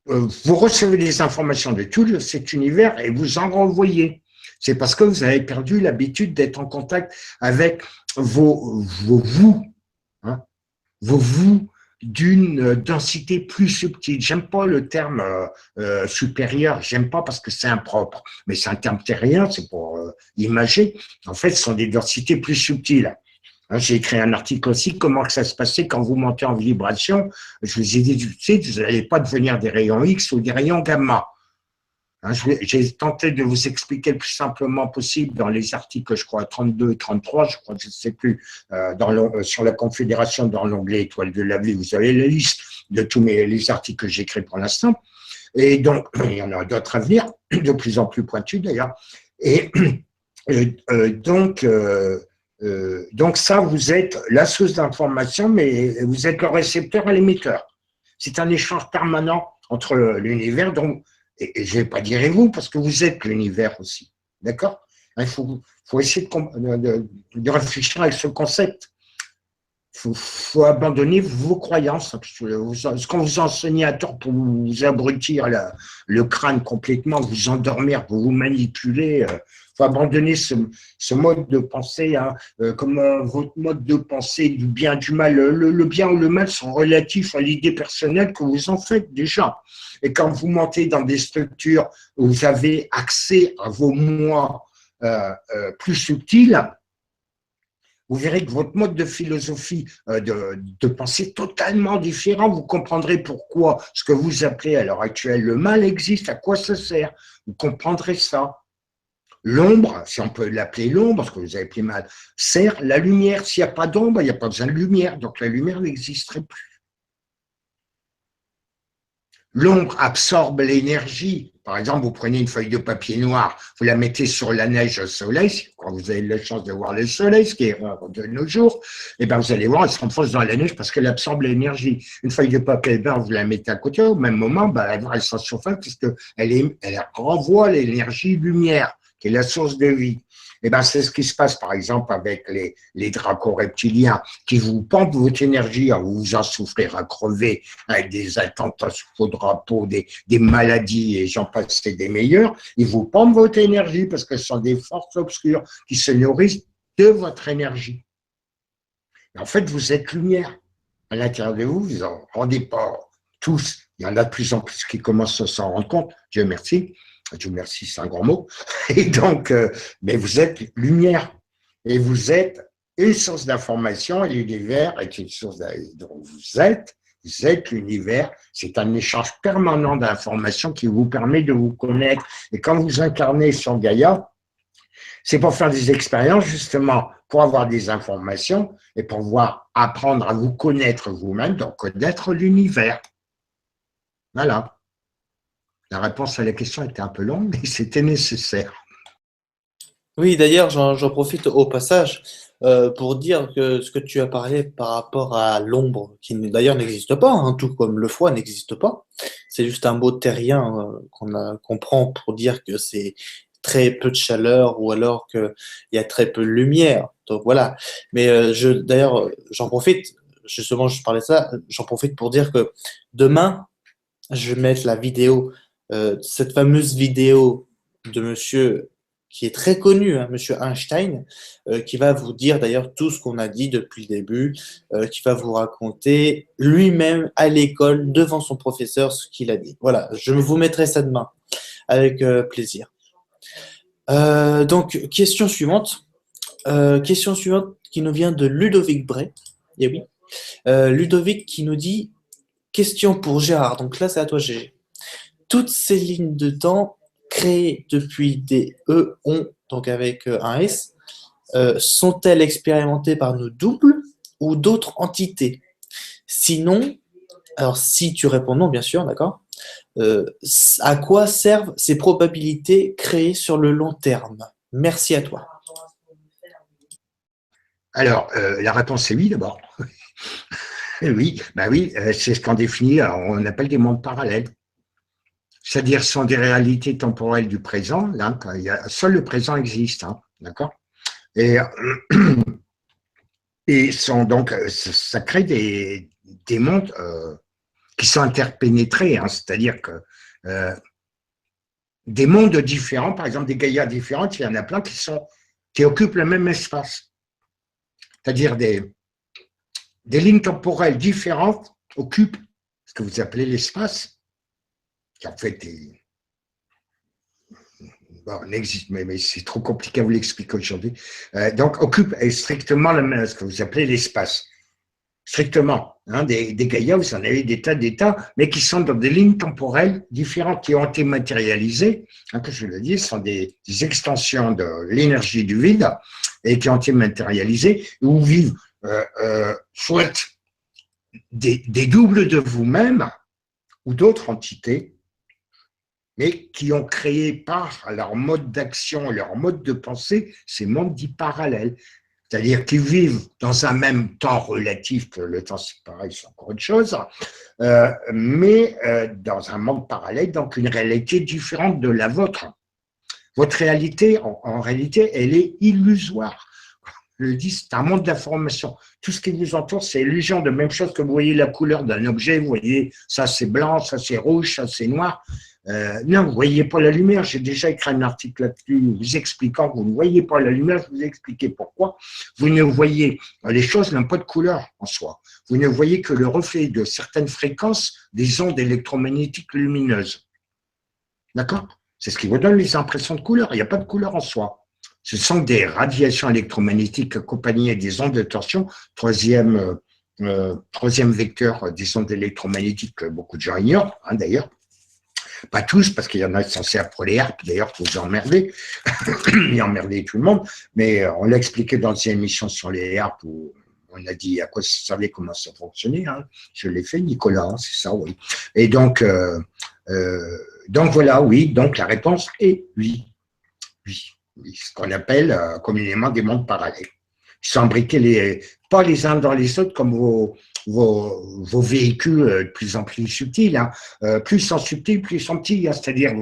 Speaker 2: recevez des informations de tout cet univers et vous en renvoyez. C'est parce que vous avez perdu l'habitude d'être en contact avec vos vous, hein, vos vous d'une densité plus subtile. J'aime pas le terme supérieur, j'aime pas parce que c'est impropre, mais c'est un terme terrien, c'est pour imager. En fait, ce sont des densités plus subtiles. J'ai écrit un article aussi, comment que ça se passait quand vous montez en vibration. Je vous ai dit, vous n'allez pas devenir des rayons X ou des rayons gamma. J'ai tenté de vous expliquer le plus simplement possible dans les articles, je crois, 32 et 33, je crois, je ne sais plus, sur la Confédération, dans l'onglet Étoile de la vie, vous avez la liste de tous les articles que j'écris pour l'instant. Et donc, il y en a d'autres à venir, de plus en plus pointus d'ailleurs. Et donc, ça, vous êtes la source d'information, mais vous êtes le récepteur et l'émetteur. C'est un échange permanent entre l'univers, donc et je ne vais pas dire vous, parce que vous êtes l'univers aussi. D'accord? Il faut essayer de réfléchir avec ce concept. Il faut abandonner vos croyances. Ce qu'on vous enseigne à tort pour vous abrutir le crâne complètement, vous endormir, pour vous manipuler. Il faut abandonner ce mode de pensée, hein, comme votre mode de pensée du bien, du mal. Le bien ou le mal sont relatifs à l'idée personnelle que vous en faites déjà. Et quand vous montez dans des structures où vous avez accès à vos moi plus subtils, vous verrez que votre mode de philosophie, de pensée est totalement différent. Vous comprendrez pourquoi ce que vous appelez à l'heure actuelle le mal existe, à quoi ça sert. Vous comprendrez ça. L'ombre, si on peut l'appeler l'ombre, parce que vous avez pris mal, sert la lumière. S'il n'y a pas d'ombre, il n'y a pas besoin de lumière. Donc la lumière n'existerait plus. L'ombre absorbe l'énergie par exemple, vous prenez une feuille de papier noir, vous la mettez sur la neige au soleil, quand vous avez la chance de voir le soleil, ce qui est rare de nos jours, et ben vous allez voir, elle se renfonce dans la neige parce qu'elle absorbe l'énergie. Une feuille de papier vert, vous la mettez à côté, au même moment, ben, elle va rester en surface parce elle renvoie l'énergie lumière, qui est la source de vie. Et ben, c'est ce qui se passe, par exemple, avec les dracos-reptiliens qui vous pendent votre énergie, vous en souffrir à crever avec des attentats sous faux drapeau, des maladies et j'en passe, c'est des meilleurs. Ils vous pendent votre énergie parce que ce sont des forces obscures qui se nourrissent de votre énergie. Et en fait, vous êtes lumière. À l'intérieur de vous, vous en rendez pas tous. Il y en a de plus en plus qui commencent à s'en rendre compte. Dieu merci. Dieu merci, c'est un grand mot. Et donc, mais vous êtes lumière. Et vous êtes une source d'information et l'univers est une source donc vous êtes l'univers. C'est un échange permanent d'informations qui vous permet de vous connaître. Et quand vous incarnez sur Gaïa, c'est pour faire des expériences, justement, pour avoir des informations et pour pouvoir apprendre à vous connaître vous-même, donc connaître l'univers. Voilà. La réponse à la question était un peu longue, mais c'était nécessaire.
Speaker 1: Oui, d'ailleurs, j'en profite au passage pour dire que ce que tu as parlé par rapport à l'ombre, qui d'ailleurs n'existe pas, hein, tout comme le foie n'existe pas, c'est juste un mot terrien qu'on prend pour dire que c'est très peu de chaleur ou alors qu'il y a très peu de lumière. Donc voilà. Mais d'ailleurs, j'en profite, justement, je parlais de ça, j'en profite pour dire que demain, je vais mettre la vidéo, cette fameuse vidéo de monsieur qui est très connu, hein, monsieur Einstein, qui va vous dire d'ailleurs tout ce qu'on a dit depuis le début, qui va vous raconter lui-même à l'école, devant son professeur, ce qu'il a dit. Voilà, je vous mettrai ça demain, avec plaisir. Donc, question suivante. Question suivante qui nous vient de Ludovic Bray. Eh oui. Ludovic qui nous dit, question pour Gérard. Donc là, c'est à toi, Gégé. Toutes ces lignes de temps créées depuis des EON, donc avec un S, sont-elles expérimentées par nos doubles ou d'autres entités? Sinon, alors si tu réponds non, bien sûr, d'accord, à quoi servent ces probabilités créées sur le long terme? Merci à toi.
Speaker 2: Alors, la réponse est oui d'abord. Oui, bah oui, c'est ce qu'on définit, on appelle des mondes parallèles. C'est-à-dire, ce sont des réalités temporelles du présent, là, quand seul le présent existe, hein, d'accord? Et sont donc, ça crée des mondes qui sont interpénétrés, hein, c'est-à-dire que des mondes différents, par exemple des Gaïas différentes, il y en a plein qui occupent le même espace. C'est-à-dire des lignes temporelles différentes occupent ce que vous appelez l'espace, qui en fait n'existe, mais c'est trop compliqué à vous l'expliquer aujourd'hui. Donc, occupe strictement ce que vous appelez l'espace. Strictement. Hein, des Gaïas, vous en avez des tas d'états, mais qui sont dans des lignes temporelles différentes, qui ont été matérialisées. Hein, que je le dis, ce sont des extensions de l'énergie du vide et qui ont été matérialisées, où vivent soit des doubles de vous-même ou d'autres entités, mais qui ont créé par leur mode d'action, leur mode de pensée, ces mondes dits parallèles. C'est-à-dire qu'ils vivent dans un même temps relatif, que le temps c'est pareil, c'est encore autre chose, mais dans un monde parallèle, donc une réalité différente de la vôtre. Votre réalité, en réalité, elle est illusoire. Je le dis, c'est un monde d'information. Tout ce qui vous entoure, c'est illusion de même chose que vous voyez la couleur d'un objet, vous voyez, ça c'est blanc, ça c'est rouge, ça c'est noir. Non, vous ne voyez pas la lumière. J'ai déjà écrit un article là-dessus vous expliquant que vous ne voyez pas la lumière. Je vous ai expliqué pourquoi. Vous ne voyez, les choses n'ont pas de couleur en soi. Vous ne voyez que le reflet de certaines fréquences des ondes électromagnétiques lumineuses. D'accord? C'est ce qui vous donne les impressions de couleur. Il n'y a pas de couleur en soi. Ce sont des radiations électromagnétiques accompagnées des ondes de torsion, troisième vecteur des ondes électromagnétiques que beaucoup de gens ignorent, hein, d'ailleurs. Pas tous, parce qu'il y en a qui sont censés pour les harpes, d'ailleurs, pour vous emmerder, et emmerder tout le monde, mais on l'a expliqué dans une émission sur les harpes où on a dit à quoi ça servait, comment ça fonctionnait. Hein. Je l'ai fait, Nicolas, hein, c'est ça, oui. Et donc, Donc voilà, oui, donc la réponse est oui. Oui, oui, ce qu'on appelle communément des mondes parallèles. Ils sont imbriqués pas les uns dans les autres comme vos véhicules de plus en plus subtils. Hein. Plus ils sont subtils, plus ils sont petits. Hein. C'est-à-dire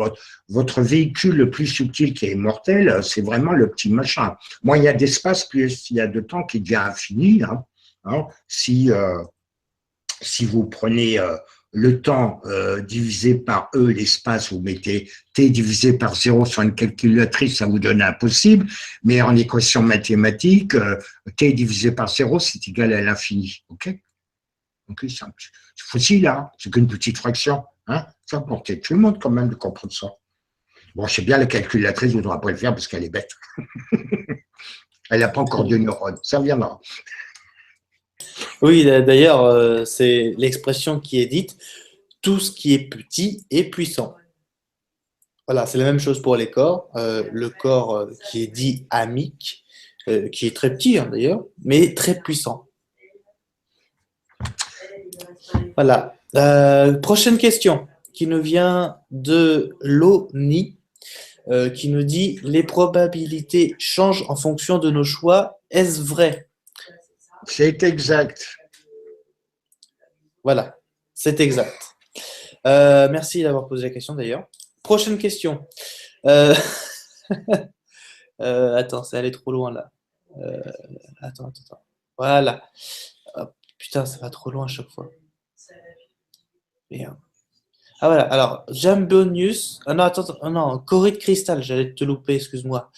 Speaker 2: votre véhicule le plus subtil qui est mortel, c'est vraiment le petit machin. Moins il y a d'espace, plus il y a de temps qui devient infini. Hein. Hein. Si vous prenez le temps divisé par E, l'espace, vous mettez T divisé par 0 sur une calculatrice, ça vous donne impossible, mais en équation mathématique, T divisé par 0, c'est égal à l'infini. OK? Donc, c'est facile, hein? C'est qu'une petite fraction. Hein? Ça porte tout le monde quand même de comprendre ça. Bon, je sais bien, la calculatrice ne voudra pas le faire parce qu'elle est bête. Elle n'a pas encore de neurones. Ça viendra.
Speaker 1: Oui, d'ailleurs, c'est l'expression qui est dite, tout ce qui est petit est puissant. Voilà, c'est la même chose pour les corps. Le corps qui est dit amique, qui est très petit hein, d'ailleurs, mais très puissant. Voilà. Prochaine question qui nous vient de Loni, qui nous dit « Les probabilités changent en fonction de nos choix. Est-ce vrai ?»
Speaker 2: C'est exact.
Speaker 1: Voilà, c'est exact. Merci d'avoir posé la question d'ailleurs. Prochaine question. Attends, c'est allé trop loin là. Attends. Voilà. Oh, putain, ça va trop loin à chaque fois. Merde. Ah voilà, alors, Jambonius. Ah non, attends, oh, non, Cory de Cristal, j'allais te louper, excuse-moi.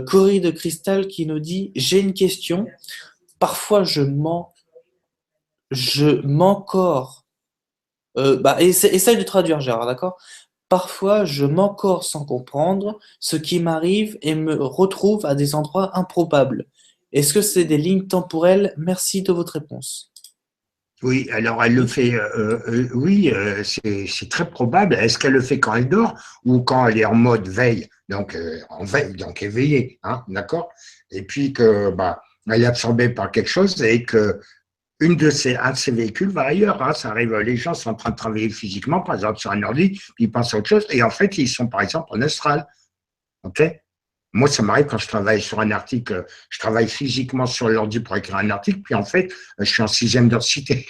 Speaker 1: Cory de Cristal qui nous dit « J'ai une question. Parfois, je m'encore. Essaye de traduire, Gérard, d'accord? Parfois, je m'encore sans comprendre ce qui m'arrive et me retrouve à des endroits improbables. Est-ce que c'est des lignes temporelles? Merci de votre réponse. »
Speaker 2: Oui, alors elle le fait, oui, c'est très probable. Est-ce qu'elle le fait quand elle dort ou quand elle est en mode veille, donc en veille, donc éveillée, hein, d'accord? Et puis que elle est absorbée par quelque chose et que un de ces véhicules va ailleurs. Hein, ça arrive, les gens sont en train de travailler physiquement, par exemple sur un ordi, puis ils pensent à autre chose, et en fait, ils sont par exemple en astral. Ok? Moi, ça m'arrive quand je travaille sur un article, je travaille physiquement sur l'ordi pour écrire un article, puis en fait, je suis en 6e densité.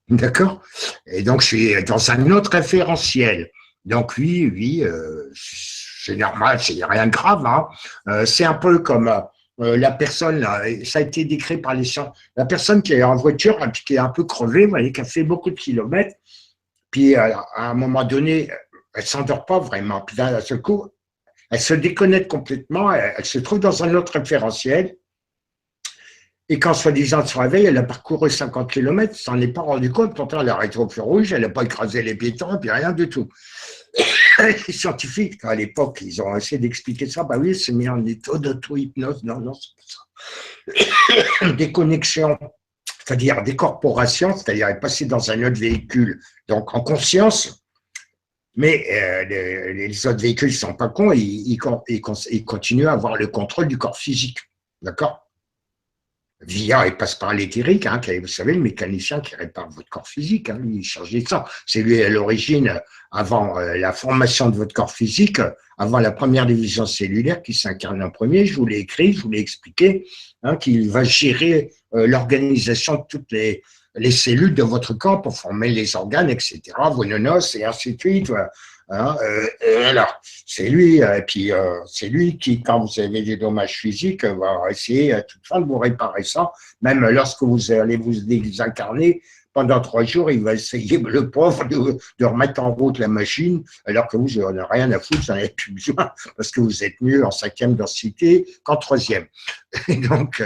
Speaker 2: D'accord? Et donc, je suis dans un autre référentiel. Donc, oui, c'est normal, c'est rien de grave. Hein. C'est un peu comme la personne, là, ça a été décrit par les sciences, la personne qui est en voiture, puis qui est un peu crevée, vous voyez, qui a fait beaucoup de kilomètres, puis à un moment donné, elle ne s'endort pas vraiment. Puis d'un seul coup, elle se déconnecte complètement, elle se trouve dans un autre référentiel. Et quand, soi-disant, elle se réveille, elle a parcouru 50 km, elle s'en est pas rendu compte, pourtant elle a arrêté au feu rouge, elle n'a pas écrasé les piétons, puis rien du tout. Les scientifiques, à l'époque, ils ont essayé d'expliquer ça, oui, c'est mis en état d'auto-hypnose, non, c'est pas ça. Des connexions, c'est-à-dire des corporations, c'est-à-dire elle est passée dans un autre véhicule, donc en conscience, mais les autres véhicules ne sont pas cons, ils continuent à avoir le contrôle du corps physique, d'accord? Via, il passe par l'éthérique, hein, vous savez, le mécanicien qui répare votre corps physique, hein, lui, il change de ça. C'est lui à l'origine, avant la formation de votre corps physique, avant la première division cellulaire qui s'incarne en premier, je vous l'ai écrit, je vous l'ai expliqué, hein, qu'il va gérer l'organisation de toutes les cellules de votre corps pour former les organes, etc., vos nonos, et ainsi de suite. Hein, alors, c'est lui, et puis c'est lui qui, quand vous avez des dommages physiques, va essayer à toute fin de vous réparer ça. Même lorsque vous allez vous désincarner, pendant 3 jours, il va essayer, le pauvre, de remettre en route la machine, alors que vous n'en avez rien à foutre, vous n'en avez plus besoin, parce que vous êtes mieux en 5e densité qu'en 3e. Et donc,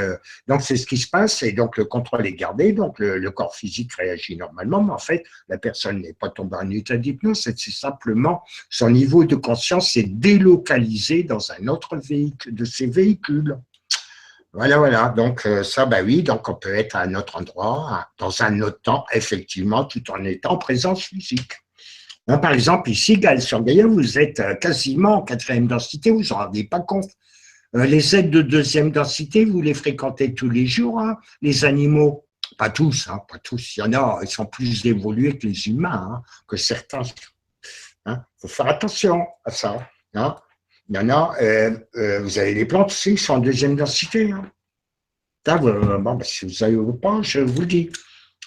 Speaker 2: c'est ce qui se passe, et donc le contrôle est gardé, donc le corps physique réagit normalement, mais en fait, la personne n'est pas tombée en état d'hypnose, c'est simplement son niveau de conscience est délocalisé dans un autre véhicule, de ces véhicules. Voilà. Donc, ça, oui, donc on peut être à un autre endroit, dans un autre temps, effectivement, tout en étant en présence physique. Hein, par exemple, ici, Gaël sur Gaïa, vous êtes quasiment en 4e densité, vous ne vous en rendez pas compte. Les êtres de 2e densité, vous les fréquentez tous les jours, hein. Les animaux, pas tous, pas tous. Il y en a, ils sont plus évolués que les humains, hein, que certains. Hein. Faut faire attention à ça. Hein. Il y en a, vous avez les plantes aussi, qui sont en deuxième densité. Hein. Ça, bon, si vous savez ou pas, je vous le dis.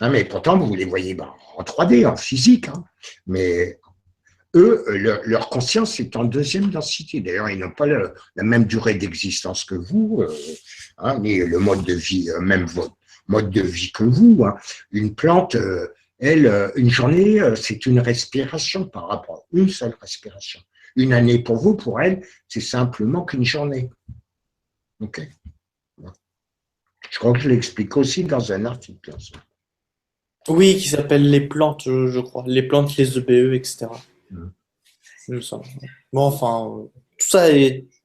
Speaker 2: Hein, mais pourtant, vous les voyez en 3D, en physique. Hein. Mais eux, leur conscience est en deuxième densité. D'ailleurs, ils n'ont pas la même durée d'existence que vous, hein, ni le mode de vie, même votre mode de vie que vous. Hein. Une plante, elle, une journée, c'est une respiration par rapport à une seule respiration. Une année pour vous, pour elle, c'est simplement qu'une journée. OK. Je crois que je l'explique aussi dans un article.
Speaker 1: Oui, qui s'appelle les plantes, je crois. Les plantes, les EBE, etc. Il me semble. Bon, enfin,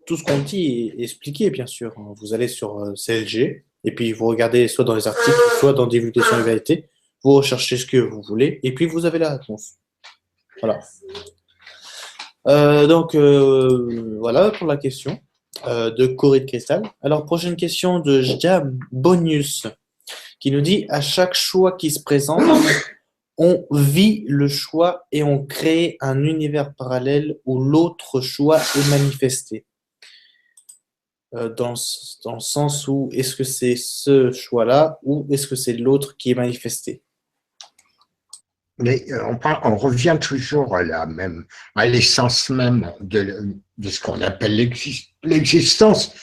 Speaker 1: tout ce qu'on dit est expliqué, bien sûr. Vous allez sur CLG, et puis vous regardez soit dans les articles, soit dans Divulgation et Vérité. Vous recherchez ce que vous voulez, et puis vous avez la réponse. Voilà. Donc, voilà pour la question de Corée de Cristal. Alors, prochaine question de Jam Bonius, qui nous dit, à chaque choix qui se présente, on vit le choix et on crée un univers parallèle où l'autre choix est manifesté. Dans le sens où est-ce que c'est ce choix-là ou est-ce que c'est l'autre qui est manifesté?
Speaker 2: Mais on revient toujours à l'essence même de ce qu'on appelle l'existence.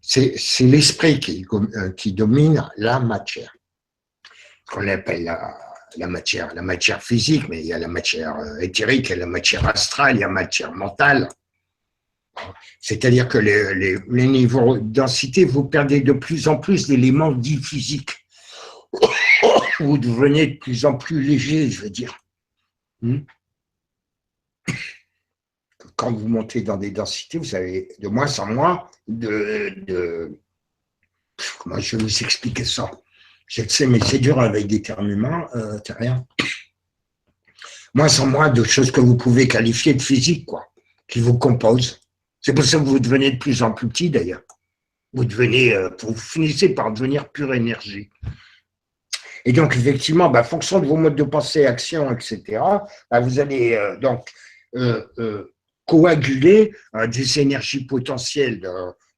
Speaker 2: C'est l'esprit qui domine la matière. Ce qu'on appelle la matière physique, mais il y a la matière éthérique, il y a la matière astrale, il y a la matière mentale. C'est-à-dire que les niveaux de densité, vous perdez de plus en plus d'éléments dits physiques. Vous devenez de plus en plus léger, je veux dire. Quand vous montez dans des densités, vous avez de moins en moins comment je vais vous expliquer ça? Je sais, mais c'est dur avec des termes humains, terriens. Moins en moins de choses que vous pouvez qualifier de physique, quoi, qui vous composent. C'est pour ça que vous devenez de plus en plus petit, d'ailleurs. Vous finissez par devenir pure énergie. Et donc, effectivement, en fonction de vos modes de pensée, actions, etc., vous allez coaguler des énergies potentielles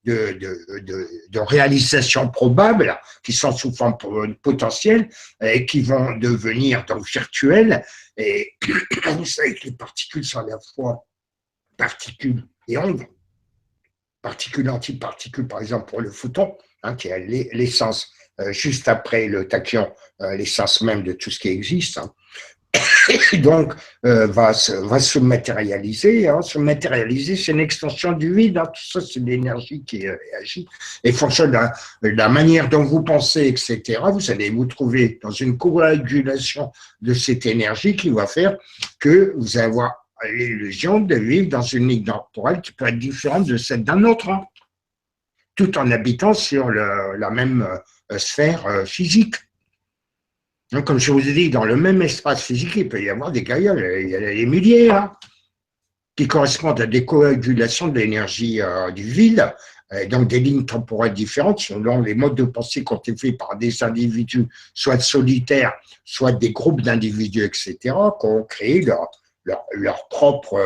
Speaker 2: de réalisation probable, qui sont sous forme potentielle, et qui vont devenir donc virtuelles. Et vous savez que les particules sont à la fois particules et ondes. Particules, antiparticules, par exemple, pour le photon, qui a l'essence, juste après le tachyon, l'essence même de tout ce qui existe. Donc, va se matérialiser. Se matérialiser, c'est une extension du vide. Tout ça, c'est de l'énergie qui réagit. Et fonction de la manière dont vous pensez, etc., vous allez vous trouver dans une coagulation de cette énergie qui va faire que vous allez avoir l'illusion de vivre dans une ligne temporelle qui peut être différente de celle d'un autre, tout en habitant sur la même sphère physique. Donc, comme je vous ai dit, dans le même espace physique, il peut y avoir des gaïoles, il y a des milliers, qui correspondent à des coagulations de l'énergie du vide, donc des lignes temporelles différentes selon les modes de pensée qui ont été faits par des individus, soit solitaires, soit des groupes d'individus, etc., qui ont créé leur propre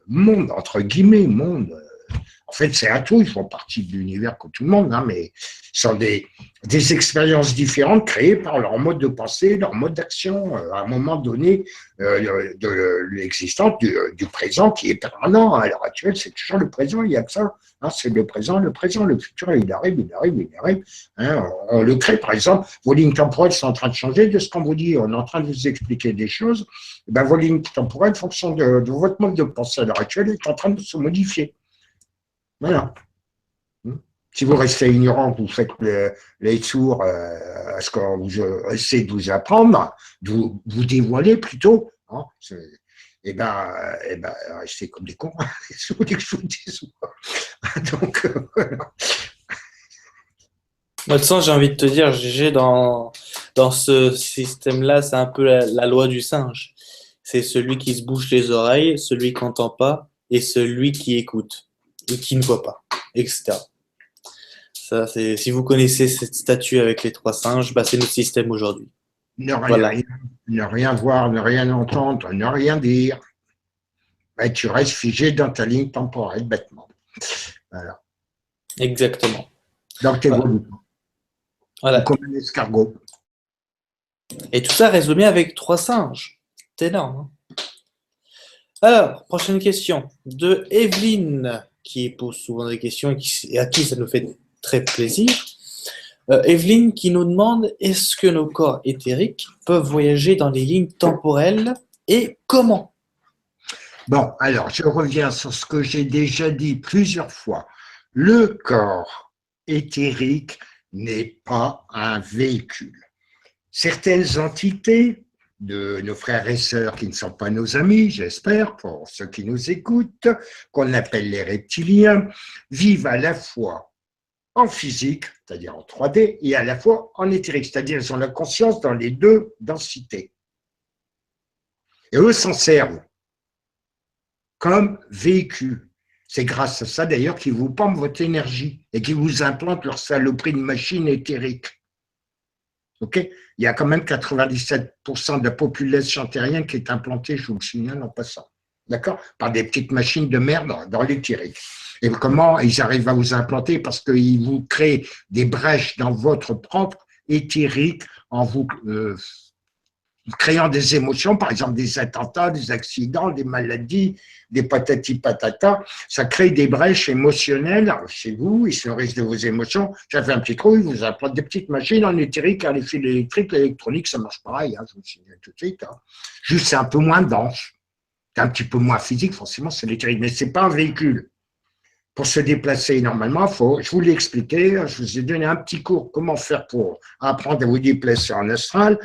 Speaker 2: monde, entre guillemets, monde. En fait, c'est un tout, ils font partie de l'univers comme tout le monde, mais ce sont des expériences différentes créées par leur mode de pensée, leur mode d'action, à un moment donné de l'existence du présent qui est permanent. À l'heure actuelle, c'est toujours le présent, il y a que ça. C'est le présent, le futur, il arrive. On le crée, par exemple, vos lignes temporelles sont en train de changer de ce qu'on vous dit, on est en train de vous expliquer des choses. Vos lignes temporelles, en fonction de votre mode de pensée à l'heure actuelle, est en train de se modifier. Voilà. Si vous restez ignorant, vous faites les sourds à ce qu'on essaie de vous apprendre, de vous dévoiler plutôt, restez comme des cons. Je vous dis que je vous dis. Donc, voilà.
Speaker 1: De toute façon, j'ai envie de te dire, GG, dans ce système-là, c'est un peu la loi du singe. C'est celui qui se bouche les oreilles, celui qui n'entend pas et celui qui écoute et qui ne voit pas, etc. Ça, si vous connaissez cette statue avec les 3 singes, c'est notre système aujourd'hui.
Speaker 2: Ne rien voir, ne rien entendre, ne rien dire. ben, tu restes figé dans ta ligne temporelle, bêtement. Voilà.
Speaker 1: Exactement.
Speaker 2: Donc, tu évolues pas.
Speaker 1: Voilà.
Speaker 2: Comme un escargot.
Speaker 1: Et tout ça résumé avec 3 singes. C'est énorme. Hein. Alors, prochaine question de Evelyne, qui pose souvent des questions et à qui ça nous fait très plaisir. Evelyne qui nous demande, est-ce que nos corps éthériques peuvent voyager dans les lignes temporelles et comment?
Speaker 2: Bon, alors, je reviens sur ce que j'ai déjà dit plusieurs fois. Le corps éthérique n'est pas un véhicule. Certaines entités de nos frères et sœurs qui ne sont pas nos amis, j'espère, pour ceux qui nous écoutent, qu'on appelle les reptiliens, vivent à la fois en physique, c'est-à-dire en 3D, et à la fois en éthérique, c'est-à-dire ils ont la conscience dans les deux densités. Et eux s'en servent comme véhicule. C'est grâce à ça d'ailleurs qu'ils vous pompent votre énergie et qu'ils vous implantent leur saloperie de machine éthérique. Okay, il y a quand même 97% de la population terrienne qui est implantée, je vous le signale en passant, d'accord, par des petites machines de merde dans l'éthérique. Et comment ils arrivent à vous implanter? Parce qu'ils vous créent des brèches dans votre propre éthérique en vous créant des émotions, par exemple des attentats, des accidents, des maladies, des patati patata. Ça crée des brèches émotionnelles chez vous, ils se nourrissent de vos émotions. Ça fait un petit trou, ils vous implantent des petites machines en éthérique, les fils électriques, l'électronique, ça marche pareil, hein, je vous le signale tout de suite. Hein. Juste, c'est un peu moins dense, c'est un petit peu moins physique, forcément, c'est l'éthérique, mais ce n'est pas un véhicule. Pour se déplacer normalement, je vous l'ai expliqué, je vous ai donné un petit cours comment faire pour apprendre à vous déplacer en astral.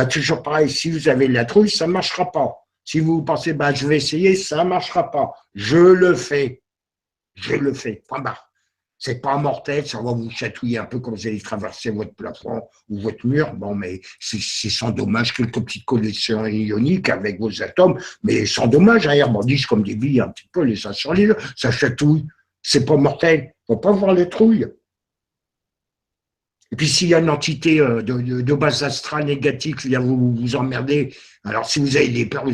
Speaker 2: Toujours pareil, si vous avez de la trouille, ça ne marchera pas. Si vous pensez, bah, je vais essayer, ça ne marchera pas. Je le fais. Je le fais. Point barre. Ce n'est pas mortel, ça va vous chatouiller un peu quand vous allez traverser votre plafond ou votre mur. Bon, mais c'est sans dommage, quelques petites collections ioniques avec vos atomes, mais sans dommage, hein, ils rebondissent comme des billes un petit peu les uns sur les autres, ça chatouille. C'est pas mortel. Il ne faut pas voir les trouilles. Et puis, s'il y a une entité de base astrale négative qui vient vous emmerder, alors si vous avez peur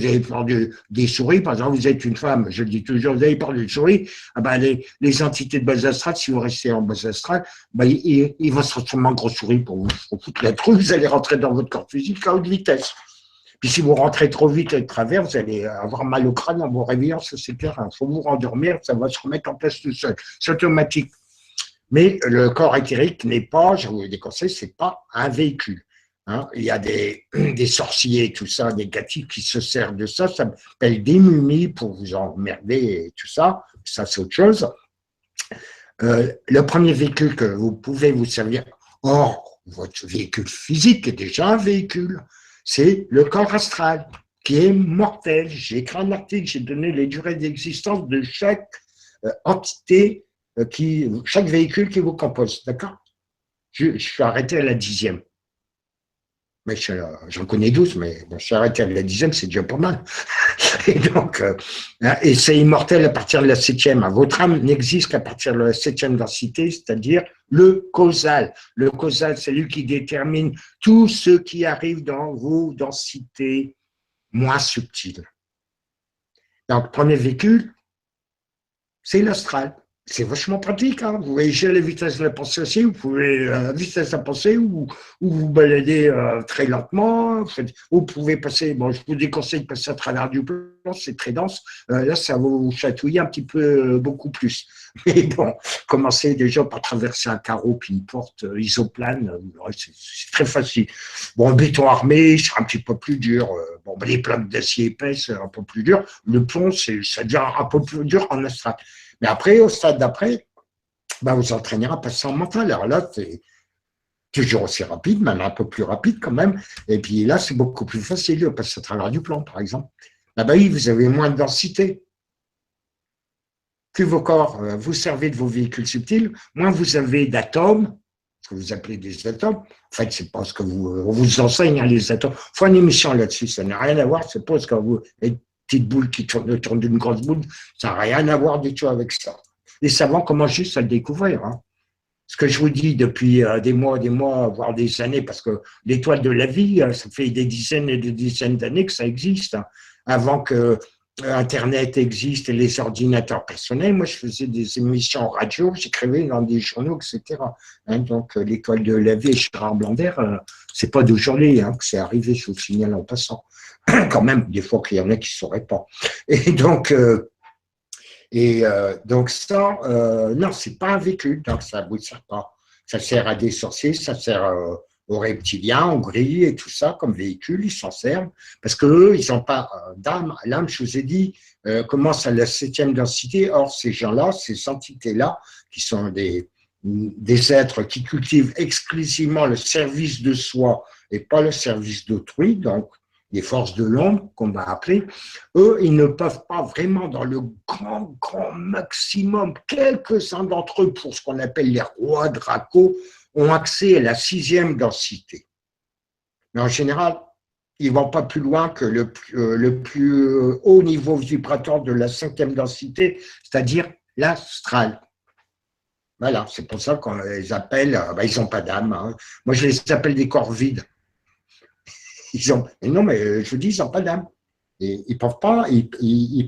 Speaker 2: des souris, par exemple, vous êtes une femme, je le dis toujours, vous avez peur des souris, ah ben les entités de base astrale, si vous restez en base astrale, ben, il va se transformer en grosse souris pour vous foutre la trouille, vous allez rentrer dans votre corps physique à haute vitesse. Puis si vous rentrez trop vite et de travers, vous allez avoir mal au crâne en vous réveillant, ça c'est clair. Il faut vous rendormir, ça va se remettre en place tout seul. C'est automatique. Mais le corps éthérique n'est pas, je vous le déconseille, c'est pas un véhicule. Hein. Il y a des sorciers, tout ça, négatifs qui se servent de ça. Ça s'appelle des mumies pour vous emmerder et tout ça. Ça, c'est autre chose. Le premier véhicule que vous pouvez vous servir, hors votre véhicule physique est déjà un véhicule, c'est le corps astral, qui est mortel. J'ai écrit un article, j'ai donné les durées d'existence de chaque entité, chaque véhicule qui vous compose, d'accord? Je suis arrêté à la 10e. Mais j'en connais 12, mais bon, je suis arrêté à la 10e, c'est déjà pas mal. Et donc, et c'est immortel à partir de la 7e. Votre âme n'existe qu'à partir de la 7e densité, c'est-à-dire le causal. Le causal, c'est lui qui détermine tout ce qui arrive dans vos densités moins subtiles. Donc, premier véhicule, c'est l'astral. C'est vachement pratique. Hein. Vous voyagez à la vitesse de la pensée aussi. Vous pouvez à la vitesse de la pensée ou vous baladez très lentement. Vous pouvez passer, bon, je vous déconseille de passer à travers du plan, c'est très dense. Là, ça va vous chatouiller un petit peu, beaucoup plus. Mais bon, commencez déjà par traverser un carreau puis une porte isoplane. C'est très facile. Bon, le béton armé, c'est un petit peu plus dur. Bon, les plaques d'acier épais, c'est un peu plus dur. Le plomb, ça devient un peu plus dur en astral. Mais après, au stade d'après, ben, vous entraînez à passer en mental. Alors là, c'est toujours aussi rapide, même un peu plus rapide quand même. Et puis là, c'est beaucoup plus facile de passer à travers du plan, par exemple. Ah ben oui, vous avez moins de densité. Plus vos corps, vous servez de vos véhicules subtils, moins vous avez d'atomes, ce que vous appelez des atomes. En fait, c'est pas ce que on vous enseigne, hein, les atomes. Il faut une émission là-dessus, ça n'a rien à voir. C'est pas ce que vous... petite boule qui tourne autour d'une grosse boule, ça n'a rien à voir du tout avec ça. Les savants commencent juste à le découvrir. Hein. Ce que je vous dis depuis des mois, voire des années, parce que l'étoile de la vie, ça fait des dizaines et des dizaines d'années que ça existe, hein, avant que Internet existe et les ordinateurs personnels. Moi, je faisais des émissions radio, j'écrivais dans des journaux, etc. Hein, donc, l'étoile de la vie et Gérard Blander, c'est pas d'aujourd'hui que c'est arrivé, je vous le signale en passant. Quand même, des fois qu'il y en a qui ne sauraient pas. Donc ça, non, c'est pas un véhicule, donc ça ne vous sert pas. Ça sert à des sorciers, ça sert aux reptiliens, aux grilles et tout ça comme véhicule, ils s'en servent parce qu'eux, ils n'ont pas d'âme. L'âme, je vous ai dit, commence à la 7e densité. Or, ces gens-là, ces entités-là, qui sont des êtres qui cultivent exclusivement le service de soi et pas le service d'autrui, donc les forces de l'ombre, qu'on va appeler, eux, ils ne peuvent pas vraiment, dans le grand maximum, quelques-uns d'entre eux, pour ce qu'on appelle les rois dracos, ont accès à la 6e densité. Mais en général, ils ne vont pas plus loin que le plus haut niveau vibratoire de la 5e densité, c'est-à-dire l'astral. Voilà, c'est pour ça qu'on les appelle, ils n'ont pas d'âme. Hein. Moi, je les appelle des corps vides. Mais non, mais je vous dis, ils n'ont pas d'âme. Et ils ne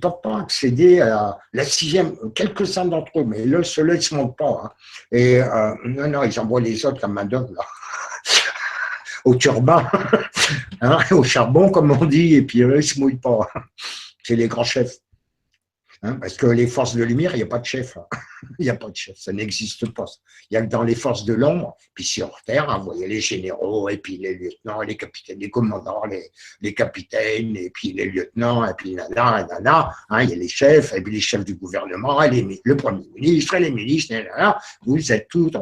Speaker 2: peuvent pas accéder à la 6e, quelques-uns d'entre eux, mais là, ceux-là, ils ne se montrent pas. Hein. Et non, ils envoient les autres, la main-d'œuvre, au turbin, hein, au charbon, comme on dit, et puis eux, ils ne se mouillent pas. C'est les grands chefs. Hein, parce que les forces de lumière, il n'y a pas de chef. Hein. Il n'y a pas de chef, ça n'existe pas. Il y a que dans les forces de l'ombre, puis sur Terre, hein, vous voyez les généraux, et puis les lieutenants, les capitaines, les commandants, les capitaines, et puis les lieutenants, et puis nanana, hein, il y a les chefs, et puis les chefs du gouvernement, le Premier ministre, et les ministres, nanana, vous êtes tous,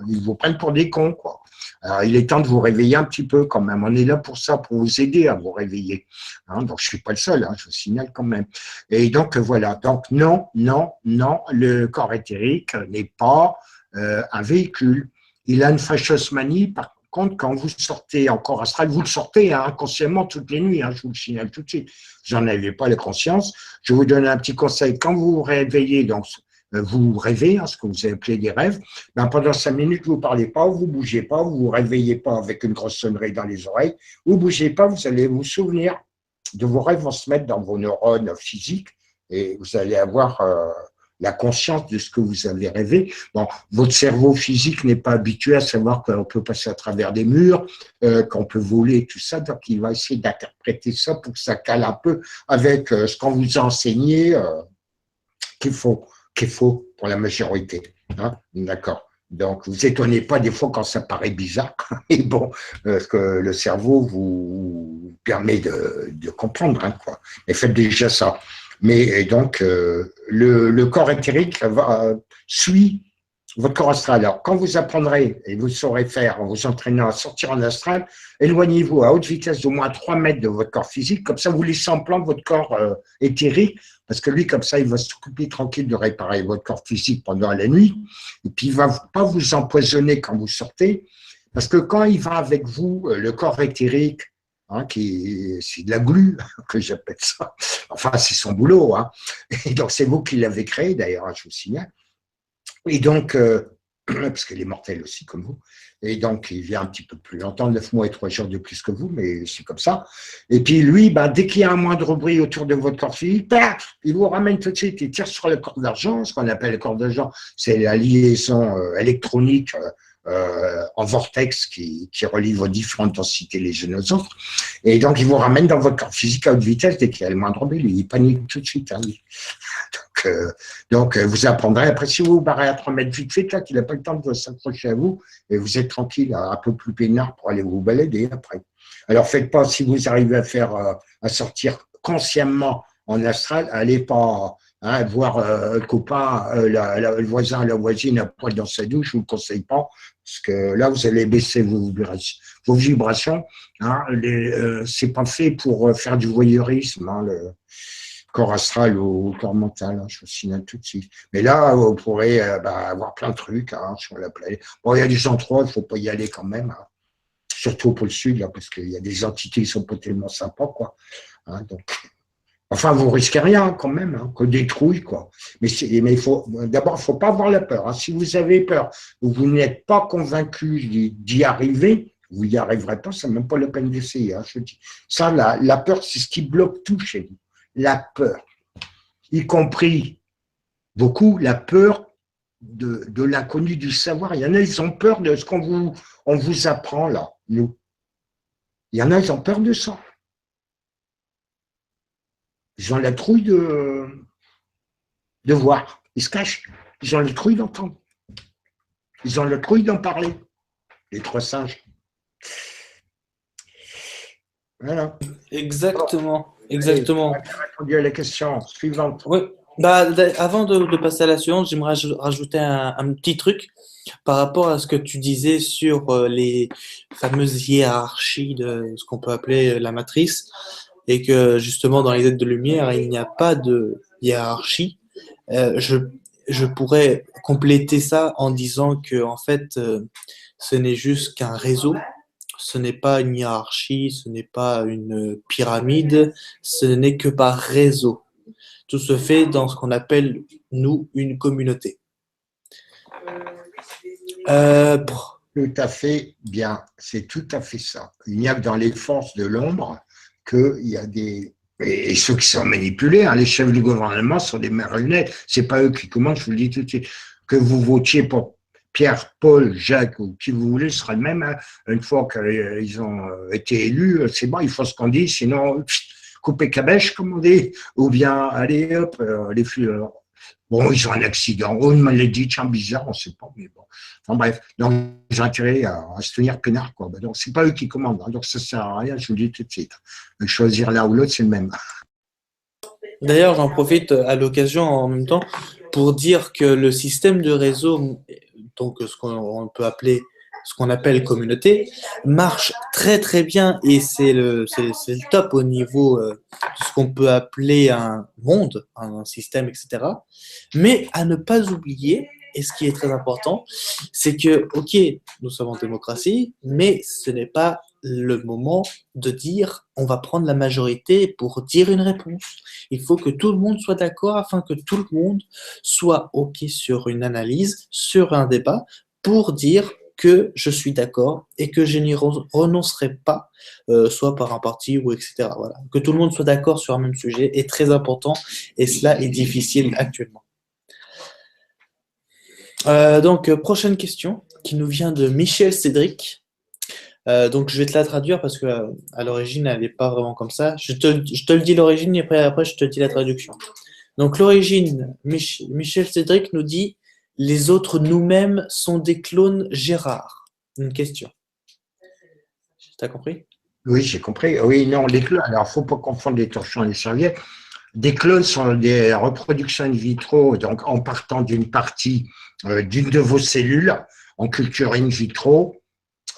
Speaker 2: ils vous prennent pour des cons, quoi. Alors, il est temps de vous réveiller un petit peu quand même. On est là pour ça, pour vous aider à vous réveiller. Hein, donc, je ne suis pas le seul, hein, je vous signale quand même. Et donc, voilà. Donc, non, le corps éthérique n'est pas un véhicule. Il a une fâcheuse manie, par contre, quand vous sortez en corps astral, vous le sortez hein, inconsciemment toutes les nuits, hein, je vous le signale tout de suite. Vous n'en avez pas la conscience. Je vais vous donne un petit conseil. Quand vous vous réveillez, donc, vous rêvez, hein, ce que vous avez appelé des rêves, pendant 5 minutes, vous ne parlez pas, vous ne bougez pas, vous ne vous réveillez pas avec une grosse sonnerie dans les oreilles, vous ne bougez pas, vous allez vous souvenir de vos rêves, vont se mettre dans vos neurones physiques et vous allez avoir la conscience de ce que vous avez rêvé. Bon, votre cerveau physique n'est pas habitué à savoir qu'on peut passer à travers des murs, qu'on peut voler, tout ça, donc il va essayer d'interpréter ça pour que ça cale un peu avec ce qu'on vous a enseigné qu'il faut pour la majorité. Hein, d'accord. Donc, vous étonnez pas des fois quand ça paraît bizarre, mais bon, parce que le cerveau vous permet de comprendre, hein, quoi. Mais faites déjà ça. Mais donc, le corps éthérique suit votre corps astral. Alors, quand vous apprendrez, et vous saurez faire en vous entraînant à sortir en astral, éloignez-vous à haute vitesse d'au moins 3 mètres de votre corps physique, comme ça vous laissez en plan votre corps éthérique, parce que lui, comme ça, il va s'occuper tranquille de réparer votre corps physique pendant la nuit, et puis il ne va pas vous empoisonner quand vous sortez, parce que quand il va avec vous, le corps éthérique, hein, c'est de la glu, que j'appelle ça, enfin c'est son boulot, hein. Et donc c'est vous qui l'avez créé d'ailleurs, je vous signale. Et donc, parce qu'il est mortel aussi comme vous, et donc il vient un petit peu plus longtemps, 9 mois et 3 jours de plus que vous, mais c'est comme ça. Et puis lui, dès qu'il y a un moindre bruit autour de votre corps physique, il vous ramène tout de suite, il tire sur le corps d'argent, ce qu'on appelle le corps d'argent, c'est la liaison électronique en vortex qui relie vos différentes densités les unes aux autres. Et donc, il vous ramène dans votre corps physique à haute vitesse dès qu'il y a le moindre bruit, il panique tout de suite. Hein, donc, vous apprendrez. Après, si vous vous barrez à 3 mètres vite fait, là, qu'il n'a pas le temps de s'accrocher à vous, et vous êtes tranquille, un peu plus peinard pour aller vous balader après. Alors, faites pas, si vous arrivez à sortir consciemment en astral, allez pas voir le copain, le voisin, la voisine à poil dans sa douche, je ne vous le conseille pas, parce que là, vous allez baisser vos vibrations. Hein, c'est pas fait pour faire du voyeurisme, hein, le corps astral ou corps mental, hein, je vous signale tout de suite. Mais là, vous pourrez avoir plein de trucs hein, sur la planète. Bon, il y a des endroits, il ne faut pas y aller quand même, hein, surtout pour le sud, là, parce qu'il y a des entités qui ne sont pas tellement sympas, quoi. Hein, donc, enfin, vous risquez rien quand même, hein, que des trouilles, quoi. Mais d'abord, il ne faut pas avoir la peur. Hein. Si vous avez peur ou vous n'êtes pas convaincu d'y arriver, vous n'y arriverez pas, ce n'est même pas la peine d'essayer. Hein, je dis. Ça, la peur, c'est ce qui bloque tout chez vous. La peur. y compris beaucoup la peur de l'inconnu du savoir. Il y en a, ils ont peur de ce on vous apprend là, nous. Il y en a, ils ont peur de ça. Ils ont la trouille de voir. Ils se cachent. Ils ont la trouille d'entendre. Ils ont la trouille d'en parler. Les trois singes. Voilà.
Speaker 1: Exactement, exactement.
Speaker 2: J'ai répondu à la question suivante.
Speaker 1: Oui. Avant de passer à la suivante, j'aimerais rajouter un petit truc par rapport à ce que tu disais sur les fameuses hiérarchies de ce qu'on peut appeler la matrice, et que justement dans les êtres de lumière, il n'y a pas de hiérarchie. Je pourrais compléter ça en disant que en fait, ce n'est juste qu'un réseau. Ce n'est pas une hiérarchie, ce n'est pas une pyramide, ce n'est que par réseau. Tout se fait dans ce qu'on appelle, nous, une communauté.
Speaker 2: Tout à fait bien, c'est tout à fait ça. Il n'y a que dans les forces de l'ombre qu'il y a des... Et ceux qui sont manipulés, hein, les chefs du gouvernement sont des marionnettes. C'est pas eux qui commandent, je vous le dis tout de suite. Que vous votiez pour Pierre, Paul, Jacques ou qui vous voulez, ce sera le même. Hein. Une fois qu'ils ont été élus, c'est bon, il faut ce qu'on dit, sinon, couper cabèche, comme on dit, ou bien, allez, hop, les flux. Bon, ils ont un accident, ou une maladie, tiens, bizarre, on ne sait pas, mais bon. Enfin bref, donc ils ont intérêt à se tenir peinard, quoi. Donc, c'est pas eux qui commandent, hein, donc ça ne sert à rien, je vous le dis tout de suite. Choisir l'un ou l'autre, c'est le même.
Speaker 1: D'ailleurs, j'en profite à l'occasion en même temps pour dire que le système de réseau, donc ce qu'on peut appeler, ce qu'on appelle communauté, marche très très bien et c'est le top au niveau de ce qu'on peut appeler un monde, un système, etc. Mais à ne pas oublier, et ce qui est très important, c'est que, ok, nous sommes en démocratie, mais ce n'est pas le moment de dire on va prendre la majorité pour dire une réponse. Il faut que tout le monde soit d'accord afin que tout le monde soit ok sur une analyse, sur un débat, pour dire que je suis d'accord et que je n'y renoncerai pas, soit par un parti ou etc. Voilà. Que tout le monde soit d'accord sur un même sujet est très important et cela est difficile actuellement. Donc, prochaine question qui nous vient de Michel Cédric. Donc, je vais te la traduire parce que à l'origine, elle n'est pas vraiment comme ça. Je te le dis l'origine et après, je te dis la traduction. Donc, l'origine, Michel Cédric nous dit « Les autres nous-mêmes sont des clones Gérard ». Une question. T'as compris?
Speaker 2: Oui, j'ai compris. Oui, non, les clones, alors il ne faut pas confondre les torchons et les serviettes. Des clones sont des reproductions in vitro, donc en partant d'une partie d'une de vos cellules, en culture in vitro,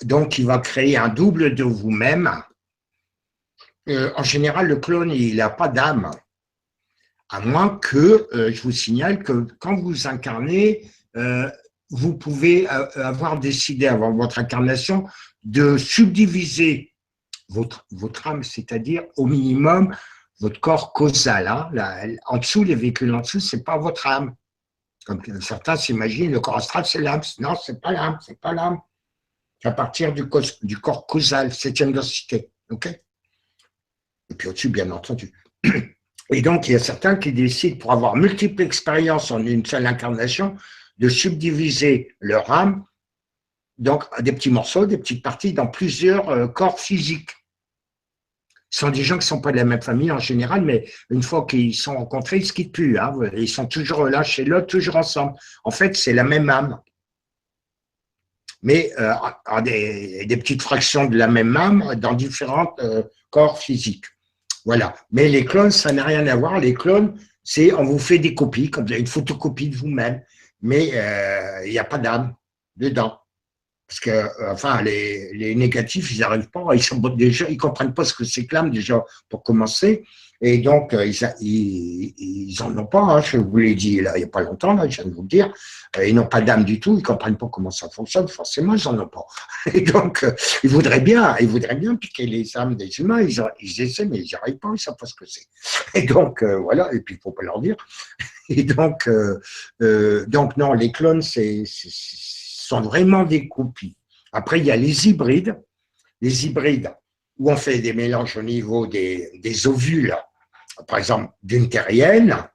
Speaker 2: donc il va créer un double de vous-même. En général, le clone, il n'a pas d'âme, à moins que, je vous signale que quand vous incarnez, vous pouvez avoir décidé avant votre incarnation de subdiviser votre âme, c'est-à-dire au minimum votre corps causal. Hein, en dessous, les véhicules en dessous, ce n'est pas votre âme. Comme certains s'imaginent, le corps astral, c'est l'âme. Non, ce n'est pas l'âme, c'est pas l'âme. À partir du corps causal, septième densité. OK? Et puis au-dessus, bien entendu. Et donc, il y a certains qui décident, pour avoir multiples expériences en une seule incarnation, de subdiviser leur âme, donc des petits morceaux, des petites parties, dans plusieurs corps physiques. Ce sont des gens qui ne sont pas de la même famille en général, mais une fois qu'ils sont rencontrés, ils ne se quittent plus. Hein. Ils sont toujours là chez l'autre, toujours ensemble. En fait, c'est la même âme. Mais des petites fractions de la même âme dans différents corps physiques. Voilà. Mais les clones, ça n'a rien à voir. Les clones, c'est on vous fait des copies, comme une photocopie de vous-même, mais il n'y a pas d'âme dedans. Parce que, enfin, les négatifs, ils n'arrivent pas, ils comprennent pas ce que c'est que l'âme, déjà, pour commencer. Et donc, ils en ont pas, hein, je vous l'ai dit là, il n'y a pas longtemps, là, je viens de vous le dire. Ils n'ont pas d'âme du tout, ils ne comprennent pas comment ça fonctionne, forcément, ils n'en ont pas. Et donc, ils voudraient bien piquer les âmes des humains, ils essaient, mais ils n'y arrivent pas, ils ne savent pas ce que c'est. Et donc, voilà, et puis il ne faut pas leur dire. Et donc non, les clones, sont vraiment des copies. Après, il y a les hybrides où on fait des mélanges au niveau des ovules, par exemple d'une terrienne,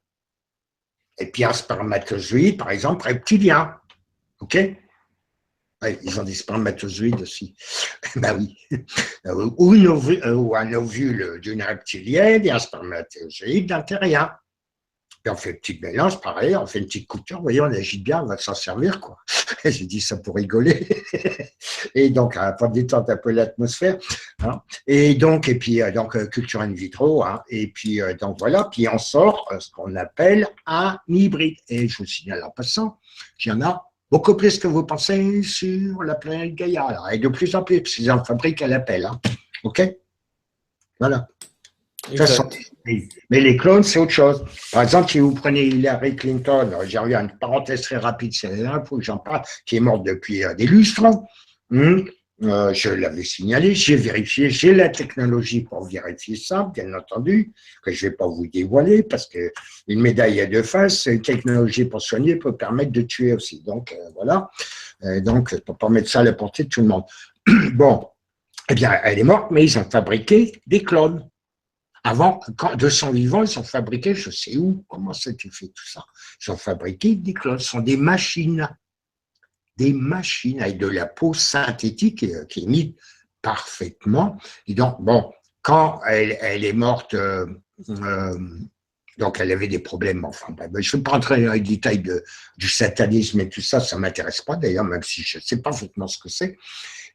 Speaker 2: Et puis un spermatozoïde, par exemple, reptilien. OK? Ouais, ils ont des spermatozoïdes aussi. Ben oui. Ou un ovule d'une reptilienne et un spermatozoïde d'un terrien. Puis on fait une petite mélange, pareil, on fait une petite couture, vous voyez, on agite bien, on va s'en servir, quoi. J'ai dit ça pour rigoler. Et donc, pour détendre un peu l'atmosphère. Hein. Et donc, culture in vitro. Hein. Et puis, donc voilà, puis on sort ce qu'on appelle un hybride. Et je vous signale en passant qu'il y en a beaucoup plus que vous pensez sur la planète Gaïa. Alors, et de plus en plus, parce qu'ils en fabriquent à l'appel. Hein. OK? Voilà. Mais les clones, c'est autre chose. Par exemple, si vous prenez Hillary Clinton, j'ai revu une parenthèse très rapide, c'est là, il faut que j'en parle, qui est morte depuis des lustres. Je l'avais signalé, j'ai vérifié, j'ai la technologie pour vérifier ça, bien entendu, que je ne vais pas vous dévoiler, parce qu'une médaille à deux faces, une technologie pour soigner peut permettre de tuer aussi. Donc, voilà. Donc, pour pas mettre ça à la portée de tout le monde. Bon, eh bien, elle est morte, mais ils ont fabriqué des clones. Avant, de son vivant, ils ont fabriqué, je sais où, comment ça a été fait tout ça. Ils ont fabriqué des clones, ce sont des machines avec de la peau synthétique qui imite parfaitement. Et donc, bon, quand elle est morte, donc elle avait des problèmes, enfin, je ne vais pas rentrer dans les détails du satanisme et tout ça, ça ne m'intéresse pas d'ailleurs, même si je sais parfaitement ce que c'est.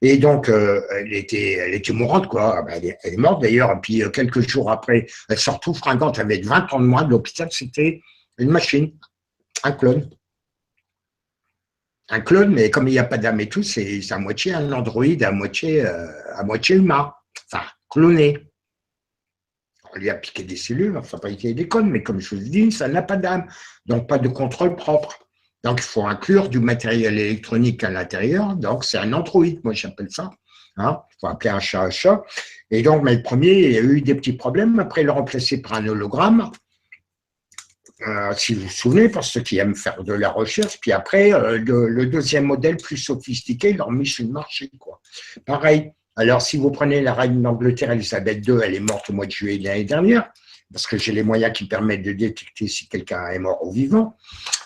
Speaker 2: Et donc, elle était mourante, quoi. Elle est morte d'ailleurs. Et puis, quelques jours après, elle se retrouve fringante avec 20 ans de moins de l'hôpital. C'était une machine, un clone. Un clone, mais comme il n'y a pas d'âme et tout, c'est à moitié un androïde, à moitié humain. Enfin, cloné. On lui a piqué des cellules, on a fabriqué des clones, mais comme je vous dis, ça n'a pas d'âme. Donc, pas de contrôle propre. Donc, il faut inclure du matériel électronique à l'intérieur. Donc, c'est un androïde, moi, j'appelle ça. Hein, il faut appeler un chat un chat. Et donc, mais le premier, il a eu des petits problèmes. Après, il l'a remplacé par un hologramme. Si vous vous souvenez, pour ceux qui aiment faire de la recherche. Puis après, le deuxième modèle plus sophistiqué, ils l'ont mis sur le marché, quoi. Pareil. Alors, si vous prenez la reine d'Angleterre, Elisabeth II, elle est morte au mois de juillet de l'année dernière, parce que j'ai les moyens qui permettent de détecter si quelqu'un est mort ou vivant.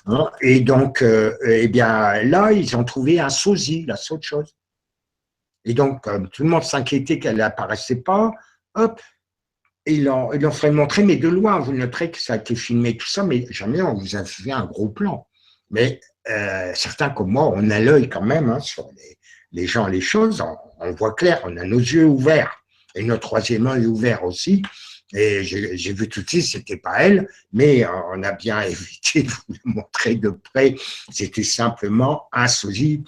Speaker 2: Hein, et donc, eh bien, là, ils ont trouvé un sosie, la seule chose. Et donc, comme tout le monde s'inquiétait qu'elle n'apparaissait pas, hop, ils l'ont fait montrer, mais de loin. Vous noterez que ça a été filmé, tout ça, mais jamais on vous a fait un gros plan. Mais certains comme moi, on a l'œil quand même hein, sur les gens, les choses. On voit clair, on a nos yeux ouverts. Et notre troisième œil ouvert aussi. Et j'ai vu tout de suite, c'était pas elle, mais on a bien évité de vous le montrer de près. C'était simplement un sosie.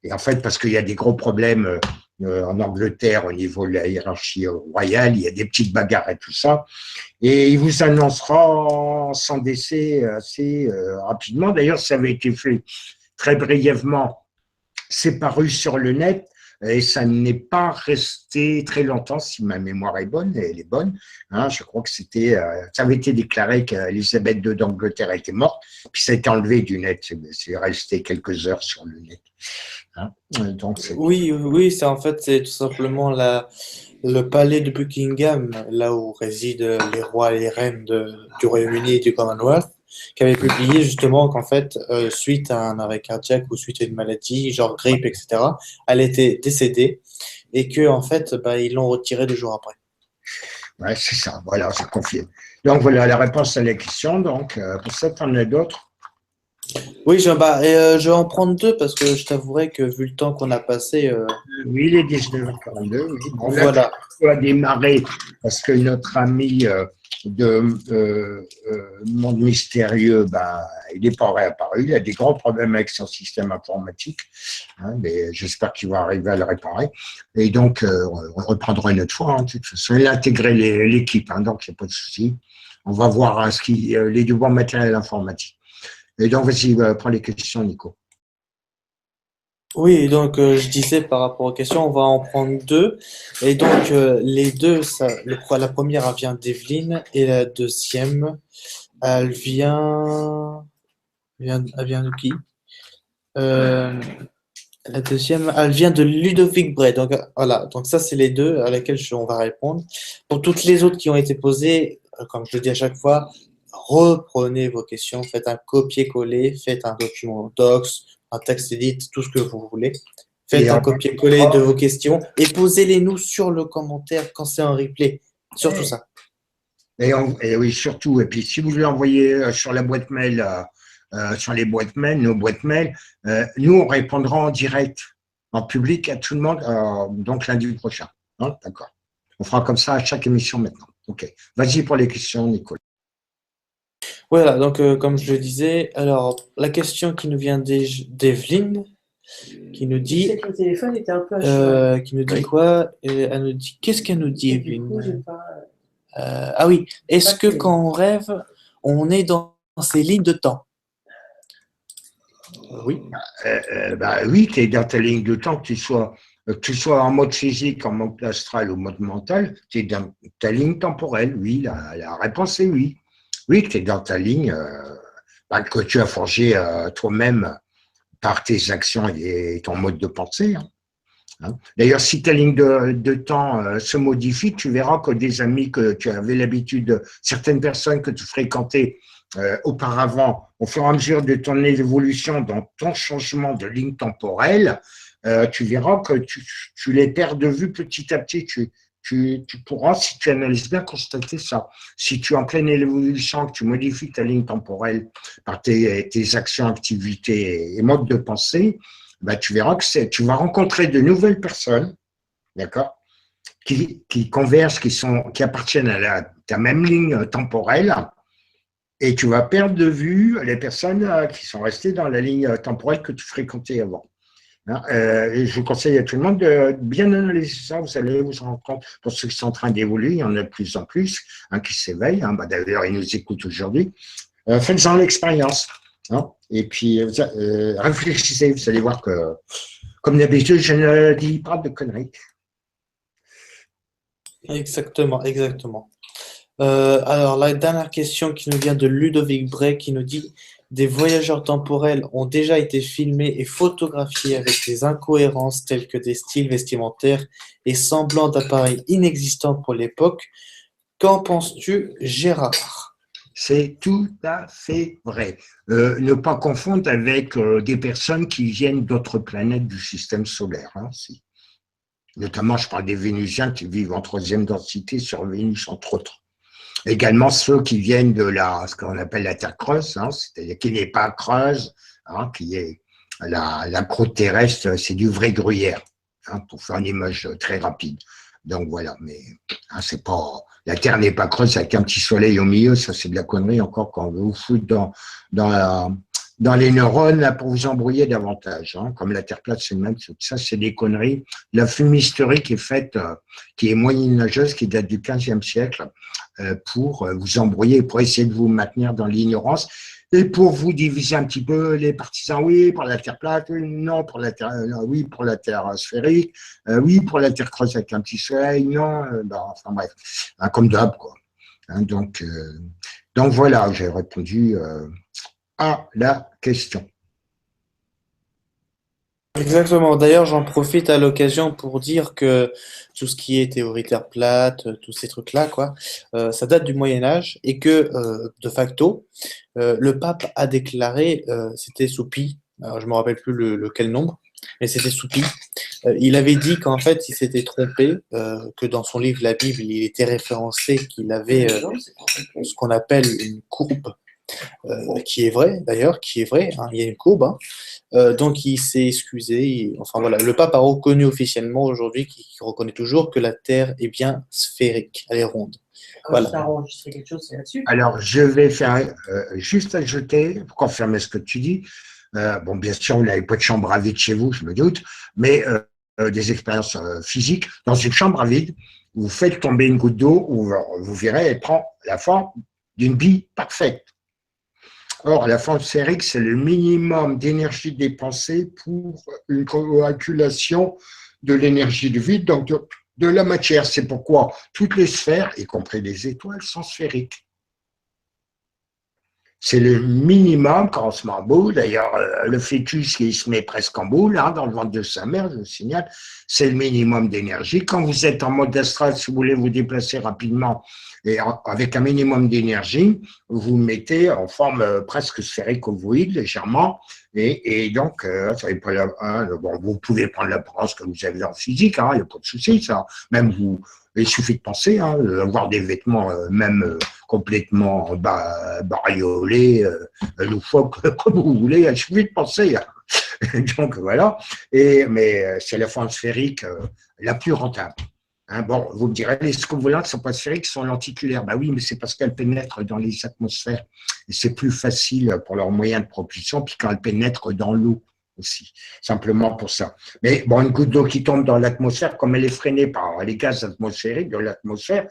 Speaker 2: Et en fait, parce qu'il y a des gros problèmes en Angleterre au niveau de la hiérarchie royale, il y a des petites bagarres et tout ça. Et il vous annoncera son décès assez rapidement. D'ailleurs, ça avait été fait très brièvement. C'est paru sur le net. Et ça n'est pas resté très longtemps, si ma mémoire est bonne, et elle est bonne. Hein, je crois que ça avait été déclaré qu'Elisabeth II d'Angleterre était morte, puis ça a été enlevé du net. C'est resté quelques heures sur le net. Hein, donc
Speaker 1: oui, c'est en fait, c'est tout simplement le palais de Buckingham, là où résident les rois et les reines du Royaume-Uni et du Commonwealth, qui avait publié justement qu'en fait, suite à un arrêt cardiaque ou suite à une maladie, genre grippe, etc., elle était décédée et que en fait, ils l'ont retirée 2 jours après.
Speaker 2: Ouais, c'est ça, voilà, je confirme. Donc voilà la réponse à la question. Donc, pour ça, tu en as d'autres?
Speaker 1: Oui, je vais en prendre 2 parce que je t'avouerai que vu le temps qu'on a passé,
Speaker 2: Oui, il est 19h42. Oui. Bon, là,
Speaker 1: voilà.
Speaker 2: on a démarré parce que notre ami de Monde Mystérieux, il n'est pas réapparu. Il a des grands problèmes avec son système informatique, hein, mais j'espère qu'il va arriver à le réparer. Et donc, on reprendra une autre fois. Hein, de toute façon, il a intégré l'équipe, hein, donc il n'y a pas de souci. On va voir les nouveaux matériels informatiques. Et donc, vas-y, prends les questions, Nico.
Speaker 1: Oui, donc je disais par rapport aux questions, on va en prendre 2. Et donc les deux, la première elle vient d'Evelyne et la deuxième, elle vient de qui? Euh, la deuxième, elle vient de Ludovic Bray. Donc voilà, donc ça c'est les 2 à lesquelles on va répondre. Pour toutes les autres qui ont été posées, comme je le dis à chaque fois, reprenez vos questions, faites un copier-coller, faites un document docs, un texte edit, tout ce que vous voulez. Faites
Speaker 2: Et
Speaker 1: un
Speaker 2: en-
Speaker 1: copier-coller de vos questions et posez-les nous sur le commentaire quand c'est en replay. Surtout ça.
Speaker 2: et oui, surtout, et puis si vous l'envoyez sur la boîte mail, sur les boîtes mail, nos boîtes mail, nous, on répondra en direct, en public à tout le monde, donc lundi prochain. Hein, d'accord. On fera comme ça à chaque émission maintenant. OK. Vas-y pour les questions, Nicole.
Speaker 1: Voilà, donc comme je le disais, alors la question qui nous vient d'Evelyne, qui nous
Speaker 4: Je
Speaker 1: dit,
Speaker 4: sais que le téléphone était un peu à cheval.
Speaker 1: qui nous dit
Speaker 2: Oui.
Speaker 1: quoi? Elle nous dit, qu'est-ce qu'elle nous dit,
Speaker 4: Et du coup, j'ai
Speaker 1: Evelyne?
Speaker 4: pas.
Speaker 1: Ah oui, est-ce que
Speaker 4: Pas de
Speaker 1: quand on rêve, on est dans ces lignes de temps? Oui.
Speaker 2: Bah, oui, tu es dans ta ligne de temps, que tu sois en mode physique, en mode astral ou mode mental, tu es dans ta ligne temporelle. Oui, la réponse est oui. Oui, que tu es dans ta ligne que tu as forgée toi-même par tes actions et ton mode de pensée. Hein. D'ailleurs, si ta ligne de temps se modifie, tu verras que des amis que tu avais l'habitude, certaines personnes que tu fréquentais auparavant, au fur et à mesure de ton évolution, dans ton changement de ligne temporelle, tu verras que tu les perds de vue petit à petit. Tu pourras, si tu analyses bien, constater ça. Si tu es en pleine évolution, que tu modifies ta ligne temporelle par tes actions, activités et modes de pensée, ben, tu verras que tu vas rencontrer de nouvelles personnes, d'accord, qui convergent, qui appartiennent à ta même ligne temporelle, et tu vas perdre de vue les personnes qui sont restées dans la ligne temporelle que tu fréquentais avant. Hein, et je vous conseille à tout le monde de bien analyser ça. Vous allez vous rendre compte, pour ceux qui sont en train d'évoluer, il y en a de plus en plus qui s'éveillent. Hein, bah, d'ailleurs, ils nous écoutent aujourd'hui. Faites-en l'expérience. Hein, et puis, réfléchissez. Vous allez voir que, comme d'habitude, je ne dis pas de conneries.
Speaker 1: Exactement, exactement. Alors, la dernière question qui nous vient de Ludovic Bray qui nous dit: des voyageurs temporels ont déjà été filmés et photographiés avec des incohérences telles que des styles vestimentaires et semblants d'appareils inexistants pour l'époque. Qu'en penses-tu, Gérard?
Speaker 2: C'est tout à fait vrai. Ne pas confondre avec des personnes qui viennent d'autres planètes du système solaire. Hein, si. Notamment, je parle des Vénusiens qui vivent en troisième densité sur Vénus, entre autres. Également ceux qui viennent de ce qu'on appelle la Terre creuse, hein, c'est-à-dire qui n'est pas creuse, hein, qui est la croûte terrestre, c'est du vrai gruyère, hein, pour faire une image très rapide. Donc voilà, mais hein, c'est pas, la Terre n'est pas creuse avec un petit soleil au milieu, ça c'est de la connerie encore quand vous vous foutez dans les neurones là, pour vous embrouiller davantage. Hein, comme la Terre plate, c'est le même, ça c'est des conneries. La fumisterie qui est faite, qui est moyenâgeuse, qui date du XVe siècle, pour vous embrouiller, pour essayer de vous maintenir dans l'ignorance et pour vous diviser un petit peu les partisans. Oui, pour la Terre plate, non, pour la Terre, oui, pour la Terre sphérique, oui, pour la Terre creuse avec un petit soleil, non, enfin bref, hein, comme d'hab, quoi. Hein, donc voilà, j'ai répondu à la question.
Speaker 1: Exactement. D'ailleurs, j'en profite à l'occasion pour dire que tout ce qui est théorie Terre plate, tous ces trucs-là, quoi, ça date du Moyen Âge et que de facto, le pape a déclaré, c'était sous Pie, alors je me rappelle plus lequel nombre, mais c'était sous Pie. Il avait dit qu'en fait, il s'était trompé, que dans son livre, la Bible, il était référencé qu'il avait ce qu'on appelle une courbe, qui est vrai d'ailleurs, qui est vrai, hein, il y a une courbe, hein. Donc il s'est excusé. Enfin voilà, le pape a reconnu officiellement aujourd'hui, qu'il reconnaît toujours que la Terre est bien sphérique, elle est ronde.
Speaker 4: Quand
Speaker 1: Voilà.
Speaker 4: ça a enregistré quelque chose, c'est là-dessus.
Speaker 2: Alors, je vais faire juste ajouter, pour confirmer ce que tu dis. Bon, bien sûr, vous n'avez pas de chambre à vide chez vous, je me doute, mais des expériences physiques. Dans une chambre à vide, vous faites tomber une goutte d'eau, vous verrez, elle prend la forme d'une bille parfaite. Or, la forme sphérique, c'est le minimum d'énergie dépensée pour une coagulation de l'énergie du vide, donc de la matière. C'est pourquoi toutes les sphères, y compris les étoiles, sont sphériques. C'est le minimum quand on se met en boule. D'ailleurs, le fœtus qui se met presque en boule, hein, dans le ventre de sa mère, je le signale, c'est le minimum d'énergie. Quand vous êtes en mode astral, si vous voulez vous déplacer rapidement, Et avec un minimum d'énergie, vous mettez en forme presque sphérique ovoïde, légèrement. Et donc, ça n'est pas bon, vous pouvez prendre l'apparence que vous avez en physique, il n'y a pas de souci, ça. Même vous, il suffit de penser, avoir des vêtements même complètement bariolés, loufoques, comme vous voulez, il suffit de penser. Donc voilà, mais c'est la forme sphérique la plus rentable. Bon, vous me direz, les scovolantes ne sont pas sphériques, sont lenticulaires. Ben oui, mais c'est parce qu'elles pénètrent dans les atmosphères. Et c'est plus facile pour leur moyen de propulsion, puis quand elles pénètrent dans l'eau aussi, simplement pour ça. Mais bon, une goutte d'eau qui tombe dans l'atmosphère, comme elle est freinée par les gaz atmosphériques de l'atmosphère,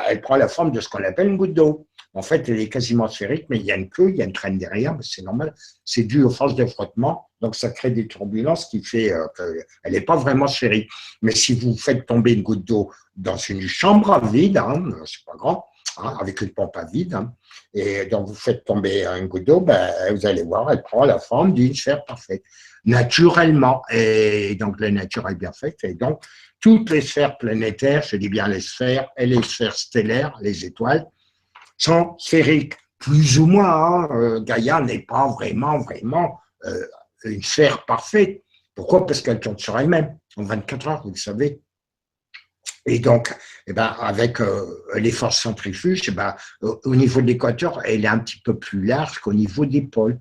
Speaker 2: elle prend la forme de ce qu'on appelle une goutte d'eau. En fait, elle est quasiment sphérique, mais il y a une queue, il y a une traîne derrière, mais c'est normal. C'est dû aux forces de frottement, donc ça crée des turbulences qui fait qu'elle n'est pas vraiment sphérique. Mais si vous faites tomber une goutte d'eau dans une chambre à vide, c'est pas grand, avec une pompe à vide, et donc vous faites tomber une goutte d'eau, vous allez voir, elle prend la forme d'une sphère parfaite, naturellement. Et donc la nature est bien faite, et donc toutes les sphères planétaires, je dis bien les sphères et les sphères stellaires, les étoiles, sont sphériques, plus ou moins. Gaïa n'est pas vraiment une sphère parfaite. Pourquoi? Parce qu'elle tourne sur elle-même en 24 heures, vous le savez. Et donc, avec les forces centrifuges, au niveau de l'équateur, elle est un petit peu plus large qu'au niveau des pôles.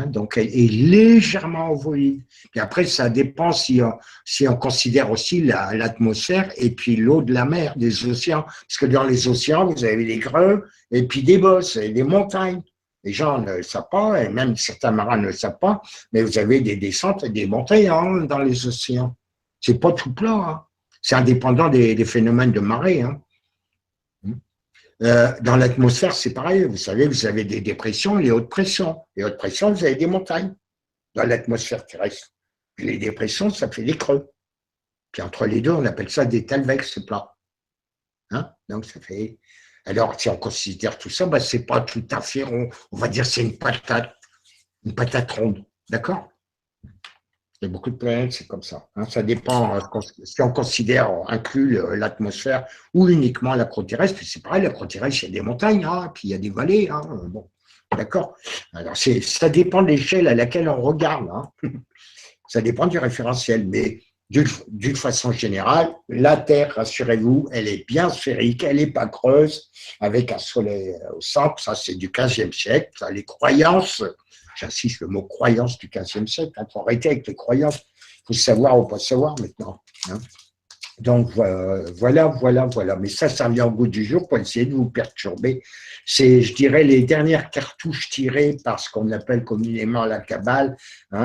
Speaker 2: Donc, elle est légèrement ovoïde. Puis après, ça dépend si on considère aussi l'atmosphère et puis l'eau de la mer, des océans. Parce que dans les océans, vous avez des creux et puis des bosses et des montagnes. Les gens ne le savent pas, et même certains marins ne le savent pas, mais vous avez des descentes et des montées dans les océans. C'est pas tout plat. C'est indépendant des phénomènes de marée. Dans l'atmosphère, c'est pareil. Vous savez, vous avez des dépressions, les hautes pressions. Les hautes pressions, vous avez des montagnes dans l'atmosphère terrestre. Puis les dépressions, ça fait des creux. Puis entre les deux, on appelle ça des talvex plats. Donc ça fait. Alors, si on considère tout ça, c'est pas tout à fait rond. On va dire c'est une patate ronde. D'accord? Il y a beaucoup de planètes, c'est comme ça. Ça dépend si on considère, on inclut l'atmosphère ou uniquement la croûte terrestre. Puis c'est pareil, la croûte terrestre, il y a des montagnes, puis il y a des vallées. Bon, d'accord. Alors, ça dépend de l'échelle à laquelle on regarde. Ça dépend du référentiel. Mais d'une façon générale, la Terre, rassurez-vous, elle est bien sphérique, elle n'est pas creuse, avec un soleil au centre. Ça, c'est du 15e siècle. Ça, les croyances. J'insiste, le mot croyance du 15e siècle. Il faut arrêter avec les croyances. Il faut savoir ou pas savoir maintenant. Donc, voilà. Mais ça vient au goût du jour pour essayer de vous perturber. C'est, je dirais, les dernières cartouches tirées par ce qu'on appelle communément la cabale,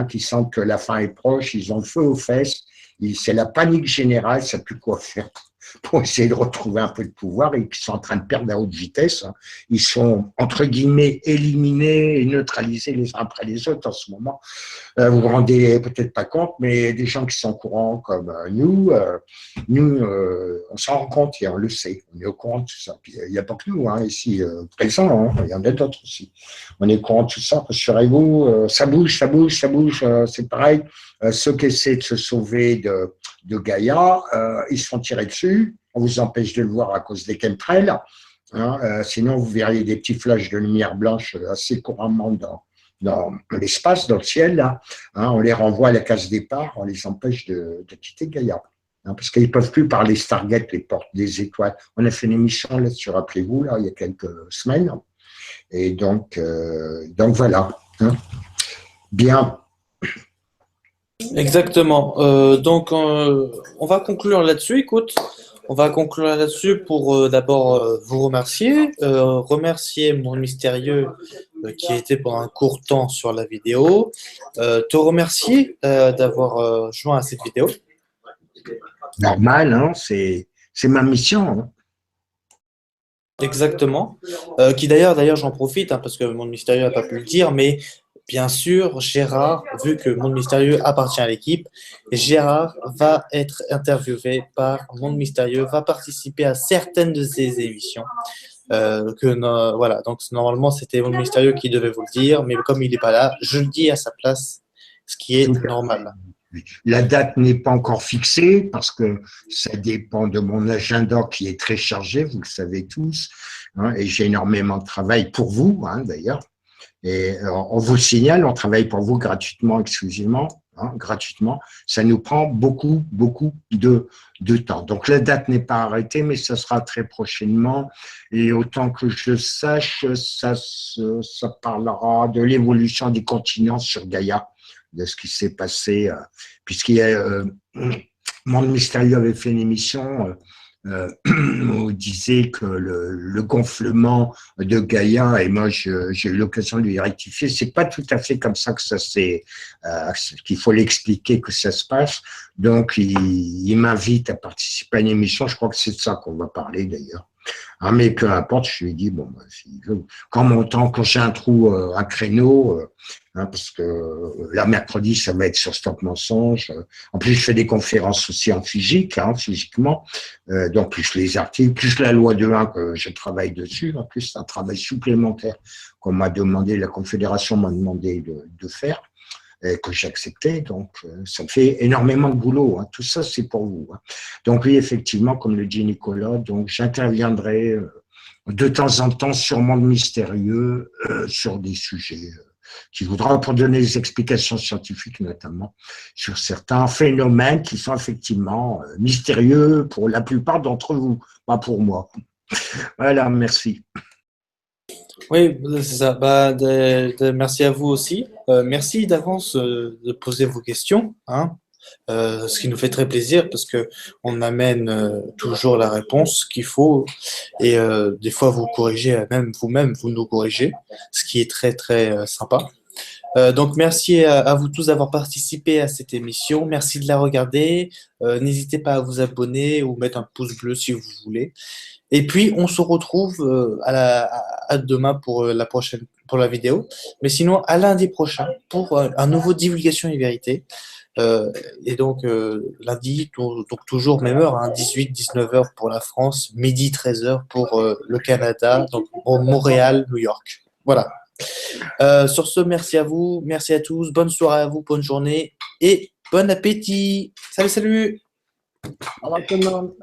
Speaker 2: qui sentent que la fin est proche, ils ont le feu aux fesses. C'est la panique générale, ça ne sait plus quoi faire pour essayer de retrouver un peu de pouvoir et qui sont en train de perdre à haute vitesse. Ils sont, entre guillemets, éliminés et neutralisés les uns après les autres en ce moment. Vous vous rendez peut-être pas compte, mais des gens qui sont au courant comme nous, on s'en rend compte et on le sait. On est au courant de tout ça. Puis, il n'y a pas que nous ici présents, il y en a d'autres aussi. On est au courant de tout ça. Rassurez-vous, ça bouge, c'est pareil. Ceux qui essaient de se sauver de Gaïa, ils se font tirer dessus. On vous empêche de le voir à cause des chemtrails. Sinon, vous verriez des petits flashs de lumière blanche assez couramment dans l'espace, dans le ciel. Là. On les renvoie à la case départ, on les empêche de quitter Gaïa. Parce qu'ils ne peuvent plus parler Stargate, les portes des étoiles. On a fait une émission là-dessus, rappelez-vous, là, il y a quelques semaines. Et donc voilà. Bien.
Speaker 1: Exactement. Donc, on va conclure là-dessus. Écoute, on va conclure là-dessus pour d'abord vous remercier, remercier mon mystérieux qui était pendant un court temps sur la vidéo, te remercier d'avoir joint à cette vidéo.
Speaker 2: Normal, c'est ma mission.
Speaker 1: Exactement. Qui d'ailleurs, j'en profite parce que mon mystérieux n'a pas pu le dire, mais bien sûr, Gérard, vu que Monde Mystérieux appartient à l'équipe, Gérard va être interviewé par Monde Mystérieux, va participer à certaines de ses émissions. Voilà, donc normalement, c'était Monde Mystérieux qui devait vous le dire, mais comme il n'est pas là, je le dis à sa place, ce qui est normal.
Speaker 2: La date n'est pas encore fixée parce que ça dépend de mon agenda qui est très chargé, vous le savez tous, hein, et j'ai énormément de travail pour vous, hein, d'ailleurs. Et on vous le signale, on travaille pour vous gratuitement, exclusivement, hein, gratuitement. Ça nous prend beaucoup, beaucoup de temps. Donc la date n'est pas arrêtée, mais ça sera très prochainement. Et autant que je sache, ça parlera de l'évolution des continents sur Gaïa, de ce qui s'est passé, puisqu'il y a Monde Mystérieux avait fait une émission où il disait que le gonflement de Gaïa, et moi j'ai eu l'occasion de lui rectifier, c'est pas tout à fait comme ça que ça s'est, qu'il faut l'expliquer que ça se passe. Donc il m'invite à participer à une émission, je crois que c'est de ça qu'on va parler d'ailleurs. Hein, mais peu importe, je lui ai dit, bon, bah, quand j'ai un trou, un créneau, hein, parce que là, mercredi, ça va être sur Stop Mensonge. En plus, je fais des conférences aussi en physique, hein, physiquement. Donc, plus les articles, plus la loi de 1 que je travaille dessus. En plus, c'est un travail supplémentaire qu'on m'a demandé, la Confédération m'a demandé de faire. Que j'ai accepté, donc ça me fait énormément de boulot, hein. Tout ça c'est pour vous, hein. Donc oui, effectivement, comme le dit Nicolas, donc j'interviendrai de temps en temps sur Monde Mystérieux, sur des sujets qui voudra pour donner des explications scientifiques notamment sur certains phénomènes qui sont effectivement mystérieux pour la plupart d'entre vous, pas pour moi. Voilà, merci.
Speaker 1: Oui, c'est ça. Bah, merci à vous aussi. Merci d'avance de poser vos questions, hein. Ce qui nous fait très plaisir parce que on amène toujours la réponse qu'il faut et des fois vous corrigez, même vous-même, vous nous corrigez, ce qui est très très sympa. Donc merci à vous tous d'avoir participé à cette émission. Merci de la regarder. N'hésitez pas à vous abonner ou mettre un pouce bleu si vous voulez. Et puis on se retrouve à demain pour pour la vidéo. Mais sinon à lundi prochain pour un nouveau divulgation et vérité. Et donc lundi, donc toujours même heure, hein, 18-19 h pour la France, midi 13 h pour le Canada, donc au Montréal, New York. Voilà. Sur ce, merci à vous, merci à tous, bonne soirée à vous, bonne journée et bon appétit. Salut, salut.
Speaker 3: Au revoir tout le monde.